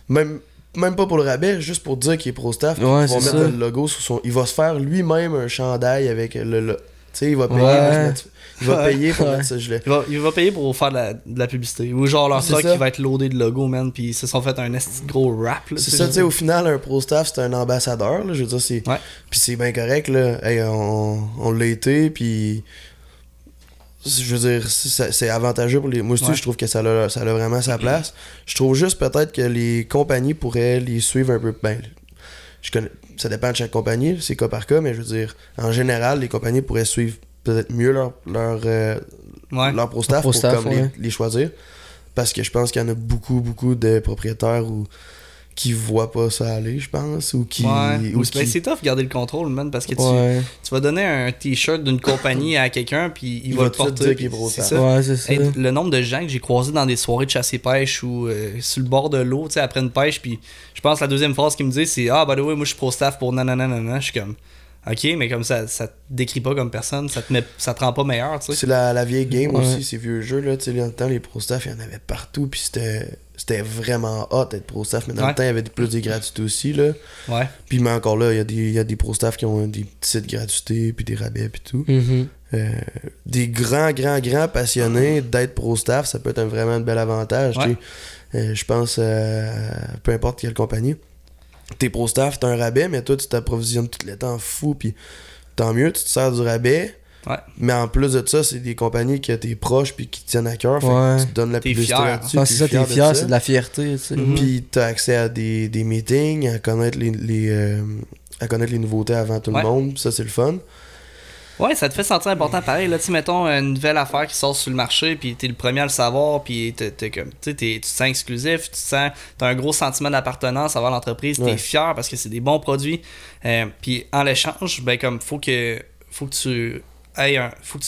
Speaker 2: Même pas pour le rabais, juste pour dire qu'il est pro-staff, ils vont mettre le logo sur son... Il va se faire lui-même un chandail avec le... Tu sais, il va payer il va payer pour mettre ce gilet.
Speaker 1: Il va payer pour faire de la publicité. Ou genre leur stock qui va être loadé de logo, man. Puis ils se sont fait un gros rap. Là,
Speaker 2: c'est ça, tu sais, au final, un pro-staff, c'est un ambassadeur. Là, je veux dire, c'est. Puis c'est bien correct, là. Hey, on l'a été, puis. Je veux dire, c'est avantageux pour les. Moi aussi, je trouve que ça a vraiment sa place. Je trouve juste peut-être que les compagnies pourraient les suivre un peu. Ben, ça dépend de chaque compagnie, c'est cas par cas, mais je veux dire, en général, les compagnies pourraient suivre peut-être mieux leur pro staff pour comme les choisir. Parce que je pense qu'il y en a beaucoup de propriétaires qui voient pas ça aller, je pense, ou qui...
Speaker 1: c'est tough garder le contrôle, man, parce que tu vas donner un t-shirt d'une compagnie à quelqu'un, puis il va te porter,
Speaker 2: dire qu'il est pro
Speaker 1: c'est
Speaker 2: staff.
Speaker 1: ça.
Speaker 3: Ouais, c'est ça.
Speaker 1: Le nombre de gens que j'ai croisés dans des soirées de chasse et pêche ou sur le bord de l'eau, tu sais, après une pêche, puis je pense que la deuxième phrase qu'ils me disent, c'est « Ah, by the way, moi je suis pro staff pour nanana. » Je suis comme... Ok, mais comme ça te décrit pas comme personne, ça te rend pas meilleur, tu sais.
Speaker 2: C'est la vieille game aussi, ces vieux jeux, là, tu sais, dans le temps, les pro staff, il y en avait partout, puis c'était vraiment hot d'être pro staff, mais dans le temps, il y avait plus de gratuités aussi, là.
Speaker 1: Ouais.
Speaker 2: Puis mais encore là, il y a des pro staff qui ont des petites gratuités, puis des rabais, puis tout. Des grands passionnés d'être pro staff, ça peut être vraiment un bel avantage, tu sais. Je pense, peu importe quelle compagnie. T'es pro staff, t'as un rabais, mais toi tu t'approvisionnes tout le temps fou, puis tant mieux, tu te sers du rabais.
Speaker 1: Ouais.
Speaker 2: Mais en plus de ça, c'est des compagnies que t'es proche puis qui te tiennent à cœur. Fait que tu te donnes la publicité là-dessus.
Speaker 3: C'est ça, t'es fier, c'est de la fierté. Tu sais.
Speaker 2: Puis t'as accès à des meetings, à connaître les nouveautés avant tout le monde. Ça, c'est le fun.
Speaker 1: Ouais, ça te fait sentir important pareil. Là, tu mettons une nouvelle affaire qui sort sur le marché, puis t'es le premier à le savoir, puis tu te sens exclusif, t'as un gros sentiment d'appartenance envers l'entreprise, t'es fier parce que c'est des bons produits. Puis en l'échange, ben comme faut que tu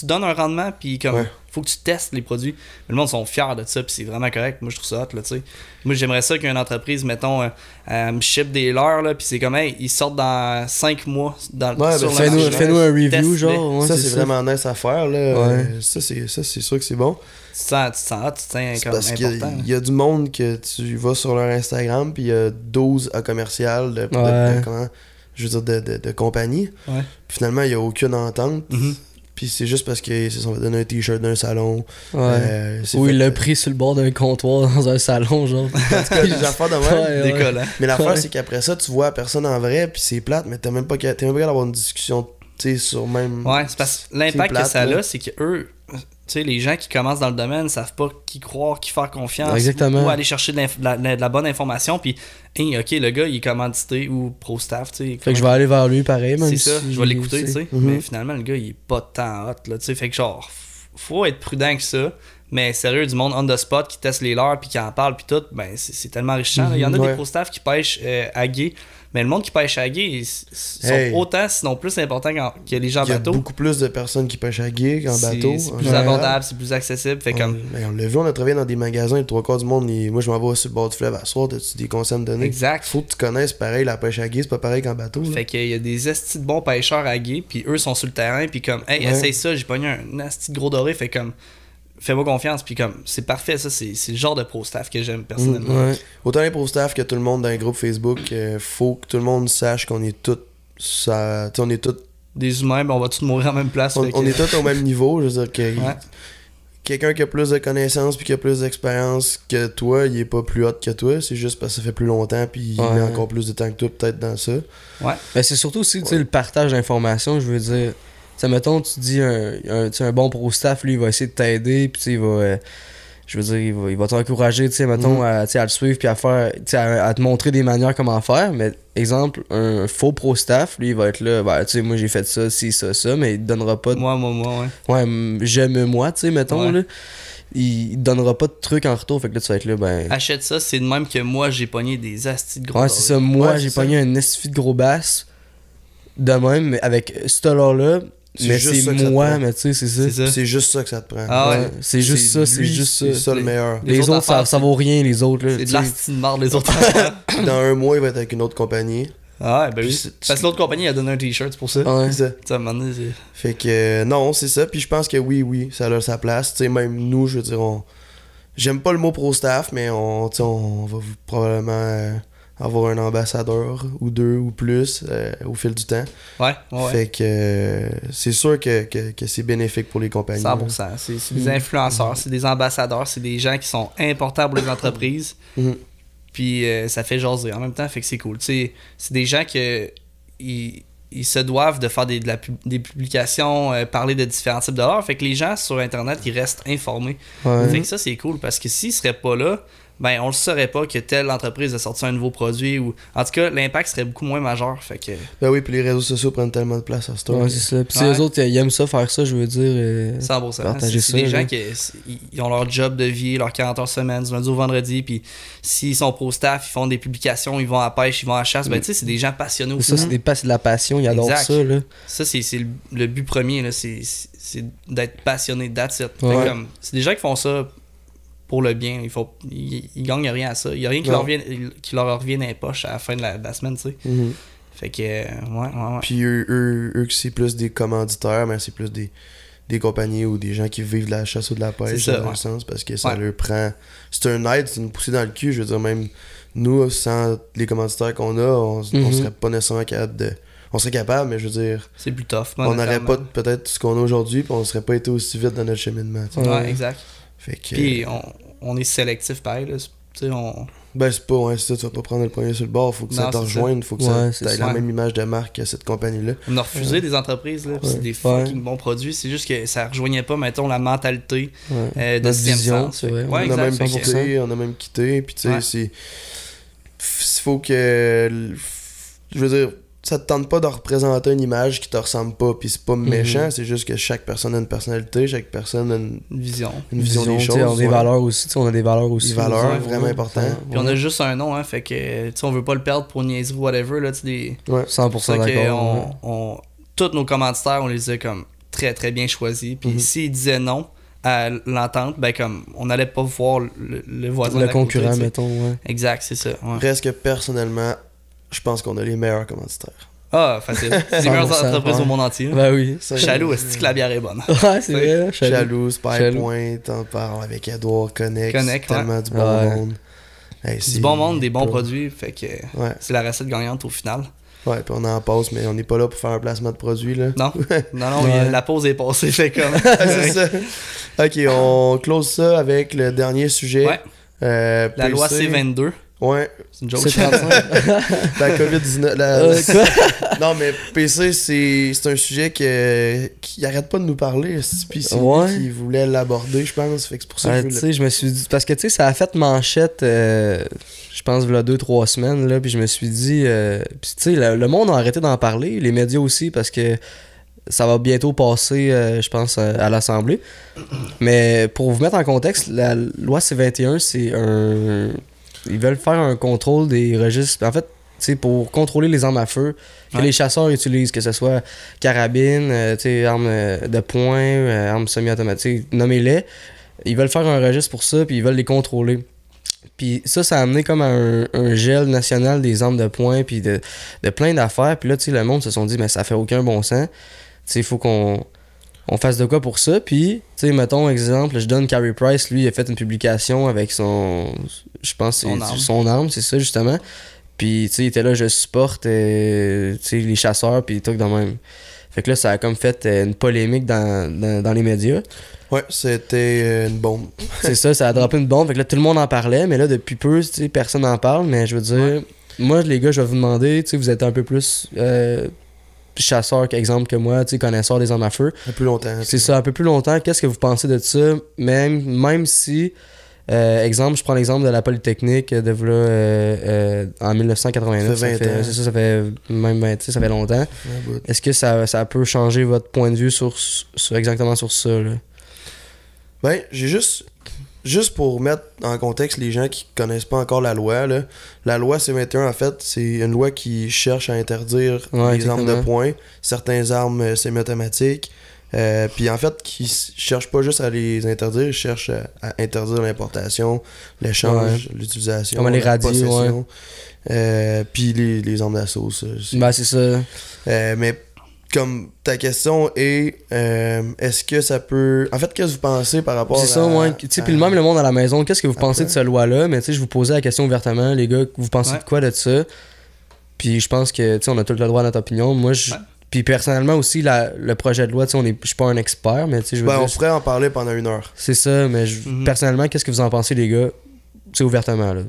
Speaker 1: donnes un rendement, puis comme faut que tu testes les produits. Mais le monde sont fiers de ça, puis c'est vraiment correct. Moi, je trouve ça hot, là, tu sais. Moi, j'aimerais ça qu'une entreprise, mettons, me ship des leurres, là, puis c'est comme, hey, ils sortent dans 5 mois sur le marché.
Speaker 3: Fais-nous un review, genre.
Speaker 2: Ouais, ça, c'est vraiment nice à faire, là. Ça, c'est sûr que c'est bon.
Speaker 1: Tu te sens hot, tu te sens comme
Speaker 2: parce
Speaker 1: important.
Speaker 2: Il y a du monde que tu vas sur leur Instagram, puis il y a 12 à commercial de compagnie.
Speaker 1: Ouais.
Speaker 2: Puis finalement, il n'y a aucune entente. Puis c'est juste parce qu'ils se sont fait donner un t-shirt d'un salon.
Speaker 3: Ou il l'a pris sur le bord d'un comptoir dans un salon, genre.
Speaker 2: En tout cas, les affaires de même.
Speaker 1: Décollant.
Speaker 2: Mais l'affaire, c'est qu'après ça, tu vois personne en vrai, puis c'est plate, mais t'es même pas capable d'avoir une discussion, tu sais, sur même.
Speaker 1: Ouais, c'est parce que l'impact que ça a, c'est que eux, tu sais, les gens qui commencent dans le domaine savent pas qui croire, qui faire confiance.
Speaker 3: Exactement.
Speaker 1: Ou aller chercher de la bonne information, puis, hey, ok, le gars, il est commandité ou pro-staff, tu sais.
Speaker 3: Fait que je vais aller vers lui pareil, même.
Speaker 1: C'est ça, je vais l'écouter, tu sais. Mais finalement, le gars, il est pas tant hot, là, tu sais. Fait que genre, faut être prudent que ça. Mais sérieux, du monde on the spot qui teste les leurs puis qui en parle puis tout, ben c'est tellement enrichissant. Il y en a des pro-staff qui pêchent à gué. Mais le monde qui pêche à gué sont autant, sinon plus importants que les gens en bateau.
Speaker 2: Il y a beaucoup plus de personnes qui pêchent à gué qu'en bateau.
Speaker 1: C'est plus abordable, c'est plus accessible. Fait comme...
Speaker 2: on l'a vu, on a travaillé dans des magasins, les 3/4 du monde. Moi, je m'en vais sur le bord du fleuve à soir, t'as-tu des conseils à me donner?
Speaker 1: Exact.
Speaker 2: Faut que tu connaisses pareil, la pêche à gué, c'est pas pareil qu'en bateau.
Speaker 1: Fait qu'il y a des estis de bons pêcheurs à gué, puis eux sont sur le terrain, puis comme, hey, essaye ça, j'ai pogné un esti de gros doré, fait comme. Fais-moi confiance, puis comme, c'est parfait, ça, c'est le genre de pro-staff que j'aime personnellement.
Speaker 2: Autant les pro-staff que tout le monde dans les groupes Facebook, faut que tout le monde sache qu'on est tous on est tous
Speaker 1: des humains, ben on va tous mourir en même place.
Speaker 2: On est tous au même niveau, je veux dire que quelqu'un qui a plus de connaissances puis qui a plus d'expérience que toi, il est pas plus hot que toi, c'est juste parce que ça fait plus longtemps puis il met encore plus de temps que toi peut-être dans ça.
Speaker 1: Ouais.
Speaker 3: Ben c'est surtout aussi le partage d'informations, je veux dire. T'sais, mettons, tu dis un bon pro-staff, lui, il va essayer de t'aider, puis il va. Je veux dire, il va t'encourager, tu sais, mettons, à le suivre, puis à faire. À te montrer des manières comment faire. Mais, exemple, un faux pro-staff, lui, il va être là, ben, tu sais, moi, j'ai fait ça, ça, mais il te donnera pas. J'aime-moi, tu sais, mettons, là. Il te donnera pas de trucs en retour, fait que là, tu vas être là, ben.
Speaker 1: Achète ça, c'est de même que moi, j'ai pogné des astis de gros.
Speaker 3: Ouais, c'est ça, moi, j'ai pogné un esti de gros bass, de même, mais avec ce dollar-là. Mais c'est moi, mais tu sais, c'est ça.
Speaker 2: C'est juste ça que ça te prend.
Speaker 1: Ah ouais.
Speaker 3: C'est juste ça, c'est juste ça.
Speaker 2: C'est ça le meilleur.
Speaker 3: Les autres, ça vaut rien, les autres.
Speaker 1: C'est de l'asti de marde, les autres.
Speaker 2: Dans un mois, il va être avec une autre compagnie.
Speaker 1: Ah ouais, ben oui. Parce que l'autre compagnie a donné un t-shirt, c'est pour ça.
Speaker 2: Ouais, c'est ça.
Speaker 1: Ça m'a demandé,
Speaker 2: fait que non, c'est ça. Puis je pense que oui, ça a sa place. Tu sais, même nous, je veux dire, j'aime pas le mot pro-staff, mais on va probablement avoir un ambassadeur ou deux ou plus au fil du temps.
Speaker 1: Ouais.
Speaker 2: Fait que c'est sûr que c'est bénéfique pour les compagnies.
Speaker 1: 100%. C'est des influenceurs, c'est des ambassadeurs, c'est des gens qui sont importants pour les entreprises. Puis ça fait jaser en même temps, fait que c'est cool. C'est des gens que ils se doivent de faire des publications, parler de différents types de leurres. Fait que les gens sur Internet, ils restent informés. Fait que ça, c'est cool parce que s'ils seraient pas là, ben on le saurait pas que telle entreprise a sorti un nouveau produit ou en tout cas l'impact serait beaucoup moins majeur, fait que
Speaker 2: ben oui, puis les réseaux sociaux prennent tellement de place à ce temps.
Speaker 3: Ouais, c'est ça. Puis eux autres ils aiment ça faire ça, je veux dire
Speaker 1: 100%.
Speaker 3: partager
Speaker 1: c'est
Speaker 3: ça,
Speaker 1: des gens
Speaker 3: là.
Speaker 1: qui ils ont leur job de vie, leur 40 heures semaine du lundi au vendredi, puis s'ils sont pro staff, ils font des publications, ils vont à la pêche, ils vont à la chasse, ben tu sais c'est des gens passionnés aussi.
Speaker 3: Ça c'est de la passion, ils adorent ça là.
Speaker 1: Ça c'est le but premier là, c'est d'être passionné, that's it.
Speaker 2: Ouais.
Speaker 1: Comme, c'est des gens qui font ça pour le bien, ils gagnent rien à ça. Il n'y a rien qui leur revient dans les poches à la fin de la semaine, tu sais.
Speaker 2: Mm-hmm.
Speaker 1: Fait que, ouais.
Speaker 2: Puis eux c'est plus des commanditaires, mais c'est plus des compagnies ou des gens qui vivent de la chasse ou de la pêche, dans un sens, parce que ça leur prend... C'est un aide, c'est une poussée dans le cul, je veux dire, même nous, sans les commanditaires qu'on a, on serait pas nécessairement capable de... On serait capable, mais je veux dire...
Speaker 1: C'est plus tough.
Speaker 2: On n'aurait pas peut-être ce qu'on a aujourd'hui, puis on serait pas été aussi vite dans notre cheminement.
Speaker 1: Ouais, exact.
Speaker 2: Fait que...
Speaker 1: Puis on est sélectif pareil, là. Tu sais,
Speaker 2: Ben c'est pas, ouais, c'est ça, tu vas pas prendre le premier sur le bord, faut que ça te rejoigne, faut que ça ait la même image de marque que cette compagnie-là.
Speaker 1: On a refusé des entreprises, là, c'est des fucking bons produits, c'est juste que ça rejoignait pas, mettons, la mentalité de sixième sens.
Speaker 2: On a même quitté, puis tu sais, c'est... Faut que... Je veux dire, ça te tente pas de représenter une image qui te ressemble pas, puis c'est pas méchant, c'est juste que chaque personne a une personnalité, chaque personne a une vision des choses.
Speaker 3: On a des valeurs aussi, on a des valeurs aussi.
Speaker 2: Des valeurs vraiment importantes.
Speaker 1: Puis on a juste un nom, hein, fait que on veut pas le perdre pour niaiser ou whatever, là, tu sais.
Speaker 3: 100% d'accord.
Speaker 1: Tous nos commanditaires, on les a comme très très bien choisis, puis s'ils disaient non à l'entente, ben comme on n'allait pas voir le voisin,
Speaker 3: le concurrent, côté, mettons, ouais.
Speaker 1: Exact, c'est ça. Ouais.
Speaker 2: Presque personnellement, je pense qu'on a les meilleurs commanditaires.
Speaker 1: Ah, facile. C'est les meilleures entreprises au monde entier.
Speaker 3: Ben oui.
Speaker 1: Chaloux, est-ce que la bière est bonne?
Speaker 3: Ouais, c'est vrai.
Speaker 2: Chaloux, Spypoint, t'en parles avec Edouard, Connect tellement du bon monde.
Speaker 1: Hey, du bon monde, des bons produits, fait que c'est la recette gagnante au final.
Speaker 2: Ouais, puis on en passe, mais on n'est pas là pour faire un placement de produit, là.
Speaker 1: Non, la pause est passée, fait comme...
Speaker 2: c'est ça. Ok, on close ça avec le dernier sujet.
Speaker 1: Ouais. La loi C22.
Speaker 2: Ouais.
Speaker 1: C'est une joke.
Speaker 3: C'est 35.
Speaker 2: La COVID-19. Quoi? Non, mais PC, c'est un sujet qui arrête pas de nous parler. Puis c'est lui qui voulait l'aborder, je pense. Fait que c'est pour ça que
Speaker 3: je me suis dit... Parce que, tu sais, ça a fait manchette, je pense, il y a 2-3 semaines, là. Puis je me suis dit... Puis, tu sais, le monde a arrêté d'en parler. Les médias aussi, parce que ça va bientôt passer, je pense, à l'Assemblée. Mais pour vous mettre en contexte, la loi C21, c'est un... Ils veulent faire un contrôle des registres. En fait, c'est pour contrôler les armes à feu que les chasseurs utilisent, que ce soit carabine, armes de poing, armes semi-automatiques, nommez-les. Ils veulent faire un registre pour ça, puis ils veulent les contrôler. Puis ça a amené comme à un gel national des armes de poing, puis de plein d'affaires. Puis là, tu sais, le monde se sont dit, mais ça fait aucun bon sens. Tu sais, il faut qu'on fasse de quoi pour ça. Puis, tu sais, mettons, exemple, je donne Carey Price, lui, il a fait une publication avec je pense, son arme, c'est ça, justement. Puis, tu sais, il était là, je supporte, tu sais, les chasseurs, puis tout dans même. Fait que là, ça a comme fait une polémique dans les médias.
Speaker 2: Ouais, c'était une bombe.
Speaker 3: C'est ça a droppé une bombe. Fait que là, tout le monde en parlait, mais là, depuis peu, tu sais, personne n'en parle. Mais je veux dire, moi, les gars, je vais vous demander, tu sais, vous êtes un peu plus... chasseur qu'exemple que moi, tu sais, connaisseur des armes à feu.
Speaker 2: Un peu plus longtemps.
Speaker 3: C'est ça, un peu plus longtemps. Qu'est-ce que vous pensez de ça? Même si, exemple, je prends l'exemple de la Polytechnique de en 1989. Ça fait même 20, ça fait longtemps. Est-ce que ça peut changer votre point de vue sur exactement sur ça, là?
Speaker 2: Ben, j'ai juste pour mettre en contexte les gens qui connaissent pas encore la loi, là, la loi C21, en fait, c'est une loi qui cherche à interdire les armes de poing, certaines armes semi-automatiques, puis en fait, qui cherche pas juste à les interdire, ils cherchent à interdire l'importation, l'échange, l'utilisation,
Speaker 3: la
Speaker 2: possession, puis les armes d'assaut.
Speaker 3: Ben, c'est ça.
Speaker 2: Mais comme ta question est, est-ce que ça peut... En fait, qu'est-ce que vous pensez par rapport
Speaker 3: c'est ça, ouais. Tu sais, puis même le monde à la maison, qu'est-ce que vous pensez de cette loi-là? Mais tu sais, je vous posais la question ouvertement, les gars, vous pensez de quoi de ça? Puis je pense que, tu sais, on a tout le droit à notre opinion. Moi, puis personnellement aussi, le projet de loi, tu sais, je suis pas un expert, mais tu sais, je veux dire...
Speaker 2: on pourrait en parler pendant 1 heure.
Speaker 3: C'est ça, mais personnellement, qu'est-ce que vous en pensez, les gars? Tu sais, ouvertement, là.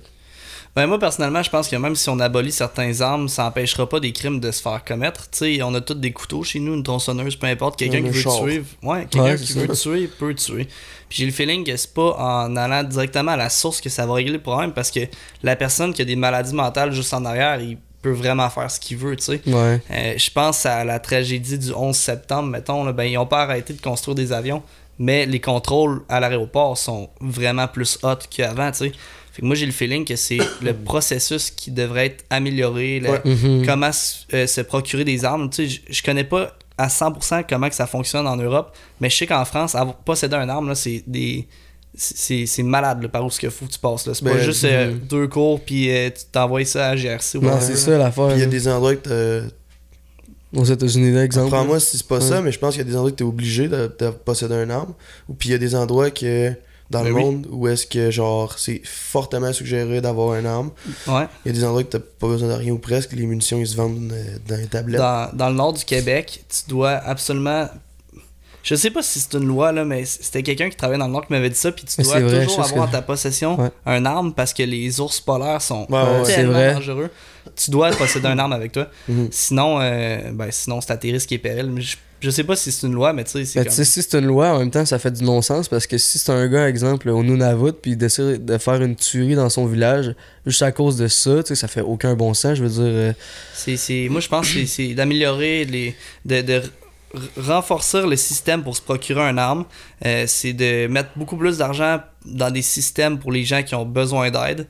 Speaker 1: Ben moi, personnellement, je pense que même si on abolit certaines armes, ça n'empêchera pas des crimes de se faire commettre. Tu sais, on a tous des couteaux chez nous, une tronçonneuse, peu importe. Quelqu'un qui veut tuer, quelqu'un qui veut tuer, peut tuer. Puis j'ai le feeling que c'est pas en allant directement à la source que ça va régler le problème, parce que la personne qui a des maladies mentales juste en arrière, il peut vraiment faire ce qu'il veut, tu sais. Je pense à la tragédie du 11 septembre, mettons, là, ben ils ont pas arrêté de construire des avions, mais les contrôles à l'aéroport sont vraiment plus hot qu'avant, tu sais. Fait que moi, j'ai le feeling que c'est le processus qui devrait être amélioré, comment se procurer des armes. Tu sais, je connais pas à 100% comment que ça fonctionne en Europe, mais je sais qu'en France, posséder une arme, là, c'est malade là, par où ce qu'il faut que tu passes. C'est pas juste 2 cours puis tu t'envoies ça à GRC.
Speaker 3: Non, c'est ça l'affaire.
Speaker 2: Puis il y a des endroits que
Speaker 3: aux États-Unis, là, exemple.
Speaker 2: Après moi, si c'est pas ça, mais je pense qu'il y a des endroits que t'es obligé de posséder une arme. Puis il y a des endroits que dans le monde où est-ce que genre c'est fortement suggéré d'avoir une arme. Il y a des endroits que t'as pas besoin de rien ou presque, les munitions ils se vendent dans les tablettes.
Speaker 1: Dans le nord du Québec, tu dois absolument... Je sais pas si c'est une loi, là, mais c'était quelqu'un qui travaillait dans le nord qui m'avait dit ça, puis tu dois toujours avoir en ta possession un arme parce que les ours polaires sont tellement dangereux. Tu dois posséder une arme avec toi. Sinon, sinon c'est à tes risques et périls. Mais je sais pas si c'est une loi, mais tu sais,
Speaker 3: si c'est une loi, en même temps, ça fait du non-sens parce que si c'est un gars, exemple, au Nunavut, puis il décide de faire une tuerie dans son village juste à cause de ça, tu sais, ça fait aucun bon sens, je veux dire.
Speaker 1: Moi, je pense que c'est d'améliorer de renforcer le système pour se procurer une arme, c'est de mettre beaucoup plus d'argent dans des systèmes pour les gens qui ont besoin d'aide,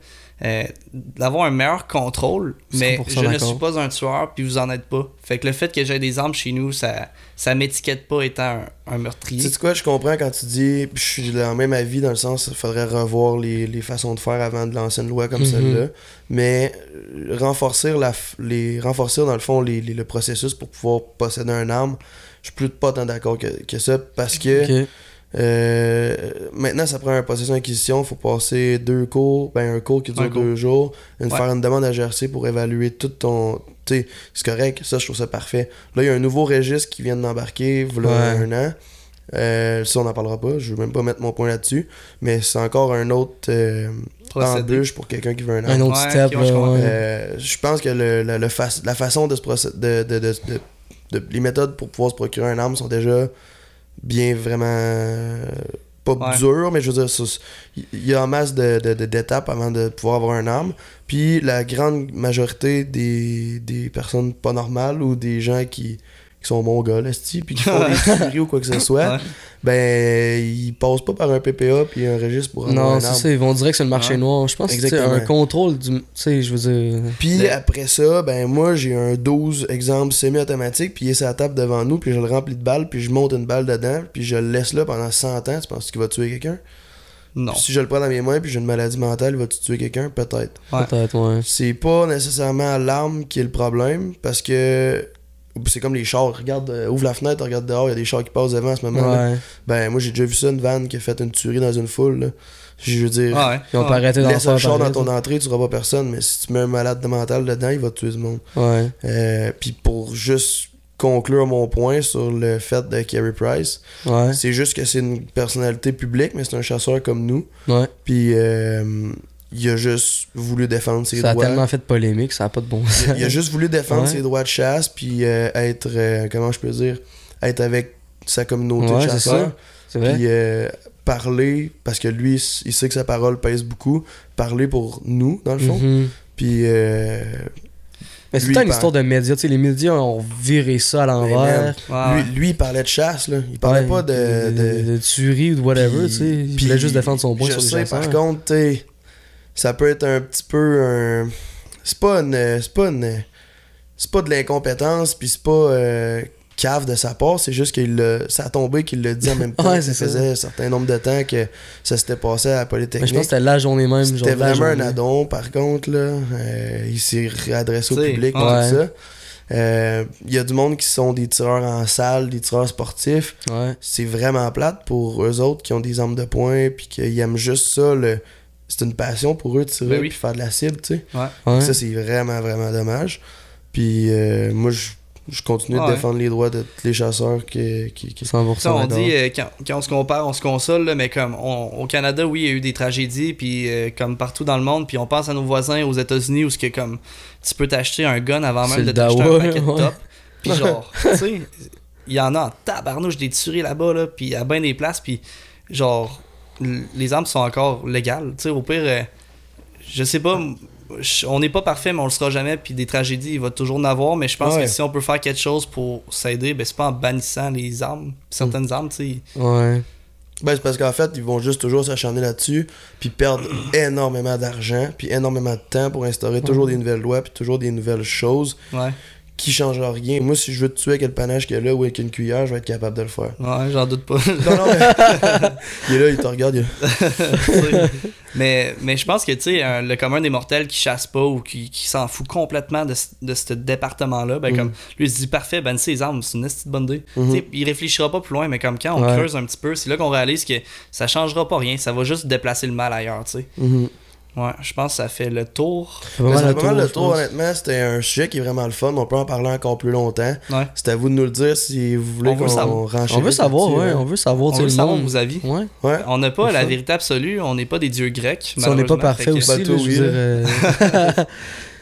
Speaker 1: d'avoir un meilleur contrôle, mais je ne suis pas un tueur puis vous en êtes pas. Fait que le fait que j'ai des armes chez nous, ça m'étiquette pas étant un meurtrier.
Speaker 2: Tu sais quoi, je comprends quand tu dis, je suis dans le même avis dans le sens, il faudrait revoir les façons de faire avant de lancer une loi comme celle-là, mais renforcer dans le fond le processus pour pouvoir posséder une arme, je suis plus pas tant d'accord que ça, parce que maintenant ça prend un processus d'acquisition, il faut passer 2 cours, un cours qui dure 2 jours, faire une demande à GRC pour évaluer tout ton... Tu sais, c'est correct, ça je trouve ça parfait. Là il y a un nouveau registre qui vient d'embarquer, voilà 1 an. Ça on n'en parlera pas, je veux même pas mettre mon point là-dessus, mais c'est encore un autre embûche pour quelqu'un qui veut
Speaker 3: un autre step.
Speaker 2: Je pense que la façon de se les méthodes pour pouvoir se procurer une arme sont déjà bien vraiment pas dures, mais je veux dire, il y a en masse d'étapes avant de pouvoir avoir une arme. Puis la grande majorité des personnes pas normales ou des gens qui sont mongols, puis qui font des tueries ou quoi que ce soit, ils passent pas par un PPA puis un registre pour avoir une arme. Non, c'est ça,
Speaker 3: ils vont dire que c'est le marché noir. Je pense que c'est un contrôle du... Tu sais, je veux dire...
Speaker 2: Puis après ça, moi j'ai un 12, exemple, semi-automatique, puis il est sur la table devant nous, puis je le remplis de balles, puis je monte une balle dedans, puis je le laisse là pendant 100 ans. Tu penses qu'il va tuer quelqu'un?
Speaker 1: Non.
Speaker 2: Puis si je le prends dans mes mains puis j'ai une maladie mentale, il va-tu tuer quelqu'un? Peut-être.
Speaker 3: Peut-être, ouais.
Speaker 2: C'est pas nécessairement l'arme qui est le problème, parce que c'est comme les chars. Regarde, ouvre la fenêtre, regarde dehors, il y a des chars qui passent devant à ce moment-là. Moi j'ai déjà vu ça, une vanne qui a fait une tuerie dans une foule. Là. Je veux dire,
Speaker 3: ils ont pas arrêté d'en
Speaker 2: laisse un char dans ton entrée, tu n'auras pas personne, mais si tu mets un malade mental dedans, il va te tuer du monde. Puis pour juste conclure mon point sur le fait de Carey Price, c'est juste que c'est une personnalité publique, mais c'est un chasseur comme nous. Puis il a juste voulu défendre ses droits.
Speaker 3: Ça a tellement fait de polémique, ça n'a pas de bon sens.
Speaker 2: Il a juste voulu défendre ses droits de chasse, puis être, comment je peux dire, être avec sa communauté de chasseurs.
Speaker 3: C'est vrai.
Speaker 2: Puis parler, parce que lui, il sait que sa parole pèse beaucoup, parler pour nous, dans le fond. Puis...
Speaker 3: mais c'est tout une histoire de médias. Les médias ont viré ça à l'envers.
Speaker 2: Lui, il parlait de chasse, là. Il parlait pas de
Speaker 3: tuerie ou de whatever. Il voulait juste défendre son point sur les chasseurs.
Speaker 2: Par contre, ça peut être un petit peu c'est pas de l'incompétence, puis c'est pas cave de sa part, c'est juste ça a tombé qu'il l'a dit en même temps. Ça faisait un certain nombre de temps que ça s'était passé à la Polytechnique.
Speaker 3: Mais je pense que c'était la journée même.
Speaker 2: C'était vraiment un addon, par contre, là. Il s'est réadressé au public et tout ça. Il y a du monde qui sont des tireurs en salle, des tireurs sportifs. C'est vraiment plate pour eux autres qui ont des armes de poing puis qui aiment juste ça. C'est une passion pour eux de tirer puis faire de la cible, tu sais. Ça, c'est vraiment, vraiment dommage. Puis moi, je continue de défendre les droits de tous les chasseurs qui...
Speaker 3: 100%.
Speaker 1: On dit, quand on se compare, on se console, là, mais comme au Canada, oui, il y a eu des tragédies, puis comme partout dans le monde, puis on pense à nos voisins aux États-Unis où c'est comme tu peux t'acheter un gun avant même de t'acheter un paquet de top. Puis genre, tu sais, il y en a en tabarnouche des tueries là-bas, là, puis à bien des places, puis genre, les armes sont encore légales. Tu sais, au pire, je sais pas, on n'est pas parfait, mais on le sera jamais, puis des tragédies, il va toujours en avoir, mais je pense que si on peut faire quelque chose pour s'aider, ben c'est pas en bannissant les armes, certaines armes, tu sais.
Speaker 3: Ouais.
Speaker 2: Ben, c'est parce qu'en fait, ils vont juste toujours s'acharner là-dessus, puis perdre énormément d'argent, puis énormément de temps pour instaurer toujours des nouvelles lois, puis toujours des nouvelles choses qui changera rien. Moi, si je veux te tuer avec le panache qu'il y a là ou avec une cuillère, je vais être capable de le faire.
Speaker 1: Ouais, j'en doute pas.
Speaker 2: Non, mais... il est là, il te regarde.
Speaker 1: mais je pense que, tu sais, le commun des mortels qui chasse pas ou qui s'en fout complètement de ce département-là, ben comme, lui, il se dit, parfait, ben ses armes, c'est une petite bonne idée. Il réfléchira pas plus loin, mais comme quand on creuse un petit peu, c'est là qu'on réalise que ça changera pas rien, ça va juste déplacer le mal ailleurs, tu sais. Ouais, je pense que ça fait le tour.
Speaker 2: Ça fait pas mal le tour, honnêtement. C'était un sujet qui est vraiment le fun. On peut en parler encore plus longtemps. Ouais. C'est à vous de nous le dire si vous voulez qu'on renchérit.
Speaker 3: On veut savoir, on veut savoir
Speaker 1: vos avis. Ouais. On n'a pas la vérité absolue, on n'est pas des dieux grecs.
Speaker 3: Si on n'est pas parfait aussi,
Speaker 2: bateau,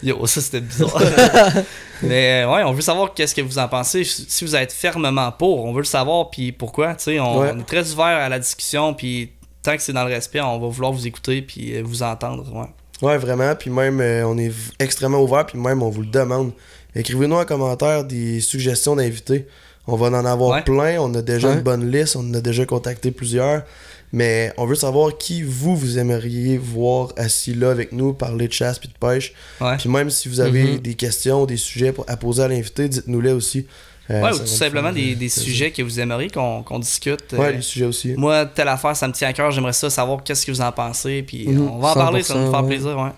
Speaker 1: Yo, ça c'était bizarre. Mais ouais, on veut savoir qu'est-ce que vous en pensez. Si vous êtes fermement pour, on veut le savoir, puis pourquoi. Tu sais, on est très ouvert à la discussion, puis tant que c'est dans le respect, on va vouloir vous écouter puis vous entendre.
Speaker 2: Ouais, vraiment. Puis même, on est extrêmement ouvert. Puis même, on vous le demande. Écrivez-nous en commentaire des suggestions d'invités. On va en avoir plein. On a déjà une bonne liste. On a déjà contacté plusieurs. Mais on veut savoir qui vous aimeriez voir assis là avec nous, parler de chasse puis de pêche. Puis même si vous avez des questions, des sujets à poser à l'invité, dites-nous-les aussi.
Speaker 1: Ou tout simplement des sujets que vous aimeriez qu'on discute.
Speaker 2: Ouais, les sujets aussi.
Speaker 1: Moi, telle affaire, ça me tient à cœur, j'aimerais ça savoir qu'est-ce que vous en pensez, puis on va en parler, ça va nous faire plaisir,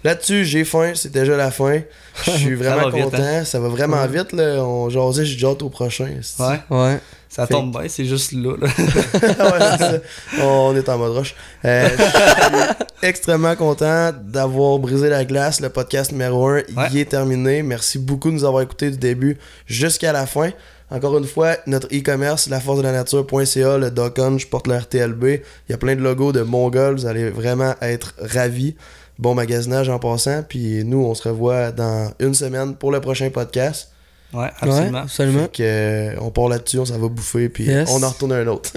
Speaker 2: Là-dessus, j'ai faim, c'est déjà la fin. Je suis vraiment content, vite, ça va vraiment vite, là. On jasait, j'ai déjà hâte au prochain.
Speaker 3: Ouais.
Speaker 1: Ça tombe bien, c'est juste là.
Speaker 2: C'est ça. On est en mode rush. Je suis extrêmement content d'avoir brisé la glace. Le podcast numéro 1, il est terminé. Merci beaucoup de nous avoir écoutés du début jusqu'à la fin. Encore une fois, notre e-commerce, laforcedelanature.ca, le Docon, je porte le RTLB. Il y a plein de logos de Mongol. Vous allez vraiment être ravis. Bon magasinage en passant. Puis nous, on se revoit dans une semaine pour le prochain podcast.
Speaker 1: Ouais, absolument.
Speaker 2: Fait que, on part là-dessus, on s'en va bouffer, puis on en retourne un autre.